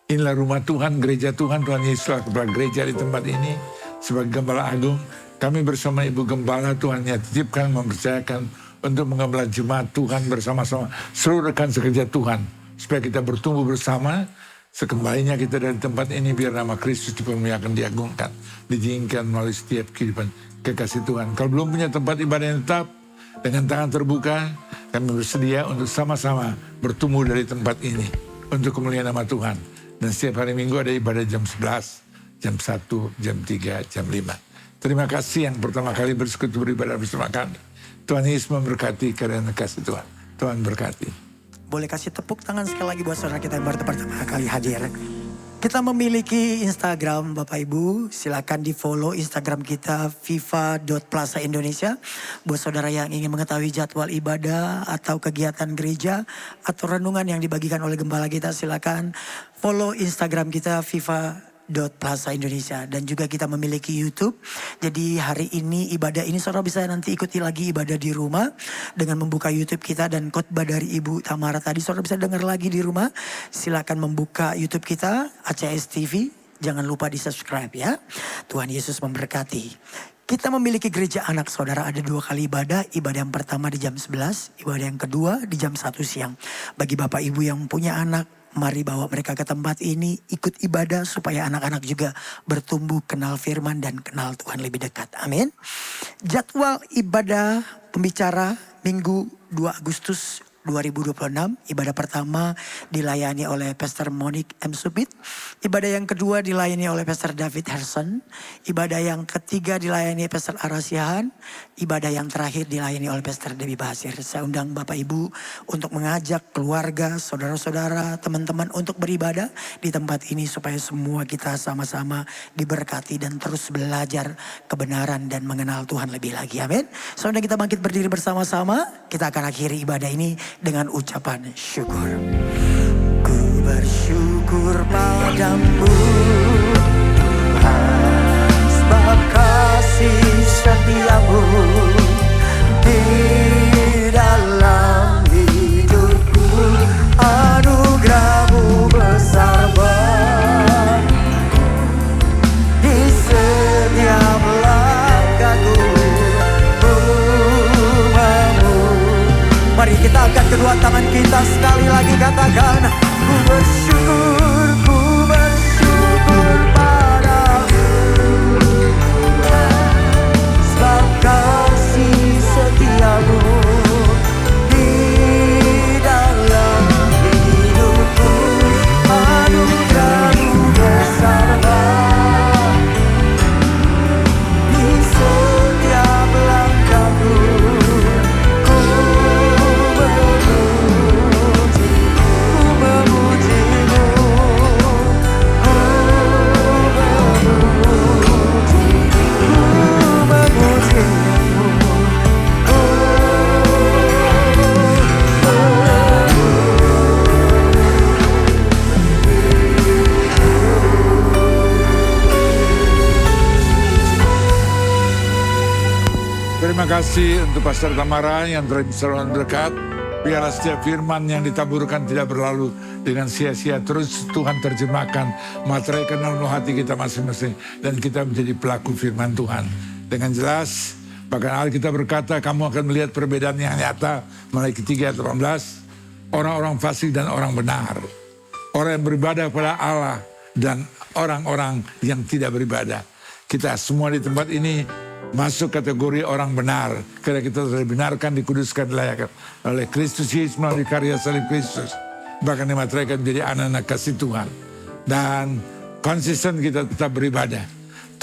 Inilah rumah Tuhan, gereja Tuhan, Tuhan Yesus kepala gereja di tempat ini. Sebagai Gembala Agung, kami bersama Ibu Gembala Tuhan yang titipkan, mempercayakan untuk menggembala jemaat Tuhan bersama-sama seluruh rekan sekerja Tuhan. Supaya kita bertumbuh bersama, sekembalinya kita dari tempat ini biar nama Kristus dipermuliakan, diagungkan, ditinggikan melalui setiap kehidupan kekasih Tuhan. Kalau belum punya tempat ibadah yang tetap, dengan tangan terbuka, kami bersedia untuk sama-sama bertumbuh dari tempat ini untuk kemuliaan nama Tuhan. Dan setiap hari Minggu ada ibadah jam 11, jam 1, jam 3, jam 5. Terima kasih yang pertama kali bersekutu beribadah bersama kami. Tuhan Yesus memberkati karena kasih Tuhan. Tuhan berkati. Boleh kasih tepuk tangan sekali lagi buat saudara kita yang baru pertama kali hadir. Kita memiliki Instagram Bapak Ibu. Silakan di follow Instagram kita viva.plaza Indonesia. Buat saudara yang ingin mengetahui jadwal ibadah atau kegiatan gereja atau renungan yang dibagikan oleh gembala kita, silakan follow Instagram kita viva.plaza Indonesia. Dan juga kita memiliki YouTube. Jadi hari ini ibadah ini saudara bisa nanti ikuti lagi ibadah di rumah dengan membuka YouTube kita, dan khotbah dari Ibu Tamara tadi saudara bisa dengar lagi di rumah. Silakan membuka YouTube kita ACS TV. Jangan lupa di subscribe ya. Tuhan Yesus memberkati. Kita memiliki gereja anak saudara, ada 2 kali ibadah. Ibadah yang pertama di jam 11, ibadah yang kedua di jam 1 siang. Bagi Bapak Ibu yang punya anak, mari bawa mereka ke tempat ini, ikut ibadah supaya anak-anak juga bertumbuh kenal firman dan kenal Tuhan lebih dekat. Amin. Jadwal ibadah pembicara Minggu 2 Agustus 2026. Ibadah pertama dilayani oleh Pastor Monique M. Supit. Ibadah yang kedua dilayani oleh Pastor David Herson. Ibadah yang ketiga dilayani Pastor Arasiahan. Ibadah yang terakhir dilayani oleh Pastor Debbie Basir. Saya undang Bapak Ibu untuk mengajak keluarga, saudara-saudara, teman-teman untuk beribadah di tempat ini supaya semua kita sama-sama diberkati dan terus belajar kebenaran dan mengenal Tuhan lebih lagi. Amin. Saudara, kita bangkit berdiri bersama-sama. Kita akan akhiri ibadah ini dengan ucapan syukur. Ku bersyukur padamu Tuhan, sebab kasih setiamu di dalam hidupku. Anugerahmu besar banget di setiap langkahku. Mari kita angkat kedua tangan kita sekali lagi, katakan ku bersyukur padamu sebab kasih setiamu di dalam hidupku. Anugerahmu besar banget di setiap langkahku. Terima kasih untuk Pastor Tamara yang telah berkat. Biarlah setiap firman yang ditaburkan tidak berlalu dengan sia-sia. Terus Tuhan terjemahkan, materaikan dalam hati kita masing-masing. Dan kita menjadi pelaku firman Tuhan. Dengan jelas, bahkan Alkitab berkata, kamu akan melihat perbedaan yang nyata. Mulai ketiga 18, orang-orang fasik dan orang benar. Orang yang beribadah kepada Allah dan orang-orang yang tidak beribadah. Kita semua di tempat ini masuk kategori orang benar. Karena kita telah dibenarkan, dikuduskan, dilayakkan oleh Kristus Yesus melalui karya salib Kristus. Bahkan dimateraikan menjadi anak-anak kasih Tuhan. Dan konsisten kita tetap beribadah.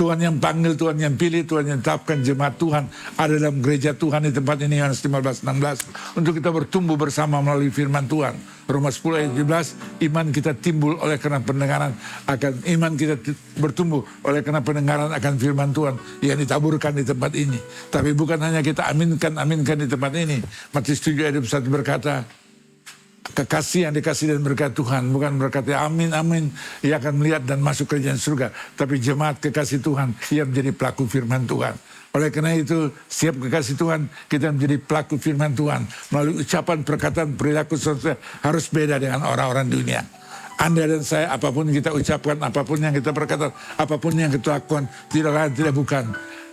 Tuhan yang panggil, Tuhan yang pilih, Tuhan yang tetapkan jemaat Tuhan ada dalam gereja Tuhan di tempat ini, Yohanes 15:16, untuk kita bertumbuh bersama melalui firman Tuhan. Roma 10 ayat 17, iman kita timbul oleh karena pendengaran akan iman kita bertumbuh oleh karena pendengaran akan firman Tuhan yang ditaburkan di tempat ini. Tapi bukan hanya kita aminkan di tempat ini. Matius 7 ayat 21 berkata, kekasih yang dikasih dan berkat Tuhan, bukan berkata amin amin, ia akan melihat dan masuk kerajaan surga, tapi jemaat kekasih Tuhan yang menjadi pelaku firman Tuhan. Oleh karena itu, setiap kekasih Tuhan kita menjadi pelaku firman Tuhan melalui ucapan, perkataan, perilaku sosial harus beda dengan orang-orang dunia. Anda dan saya, apapun yang kita ucapkan, apapun yang kita perkataan, apapun yang kita lakukan, tidak lain tidak bukan,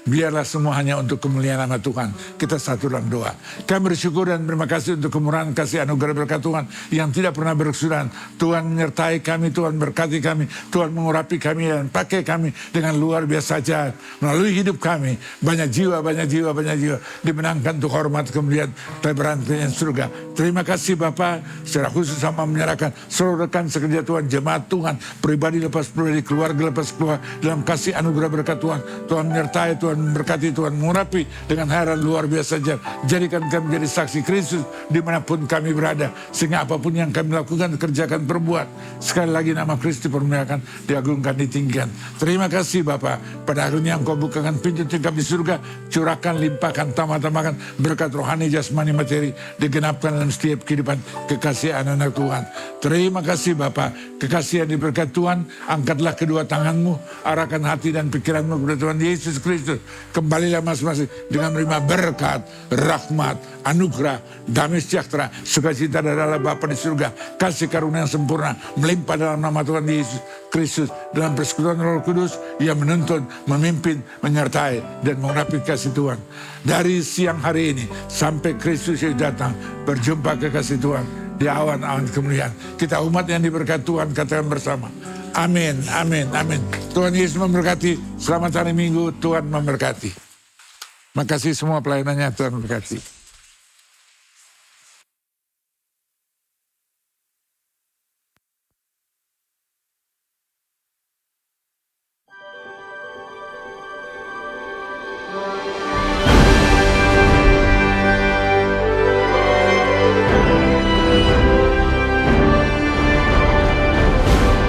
biarlah semua hanya untuk kemuliaan nama Tuhan. Kita satu dalam doa. Kami bersyukur dan terima kasih untuk kemurahan kasih anugerah berkat Tuhan yang tidak pernah berkesudahan. Tuhan menyertai kami, Tuhan berkati kami, Tuhan mengurapi kami dan pakai kami dengan luar biasa saja. Melalui hidup kami, banyak jiwa dimenangkan untuk hormat kemuliaan keberantakan surga. Terima kasih Bapa, secara khusus sama menyerahkan seluruh rekan sekerja Tuhan, jemaat Tuhan, pribadi lepas pribadi, keluarga lepas keluarga, dalam kasih anugerah berkat Tuhan. Tuhan menyertai, Tuhan memberkati, Tuhan mengurapi dengan heran luar biasa saja. Jadikan kami menjadi saksi Kristus dimanapun kami berada, sehingga apapun yang kami lakukan, kerjakan, perbuat, sekali lagi nama Kristus dipermuliakan, diagungkan, ditinggikan. Terima kasih Bapa, pada akhirnya Engkau bukakan pintu tingkap di surga, curahkan, limpahkan, tambah-tambahkan berkat rohani, jasmani, materi, digenapkan dalam setiap kehidupan kekasih anak-anak Tuhan. Terima kasih Bapa, kekasih yang diberkat Tuhan, angkatlah kedua tanganmu, arahkan hati dan pikiranmu kepada Tuhan Yesus Kristus. Kembalilah masing-masing dengan menerima berkat, rahmat, anugerah, damai sejahtera, sukacita dari Allah Bapa di surga, kasih karunia yang sempurna, melimpah dalam nama Tuhan Yesus Kristus, dalam persekutuan Roh Kudus yang menuntun, memimpin, menyertai, dan mengurapi kasih Tuhan. Dari siang hari ini sampai Kristus Yesus datang, berjumpa kekasih Tuhan di awan-awan kemuliaan. Kita umat yang diberkati Tuhan, katakan bersama. Amin, amin, amin. Tuhan Yesus memberkati. Selamat hari Minggu, Tuhan memberkati. Makasih semua pelayanannya, Tuhan memberkati.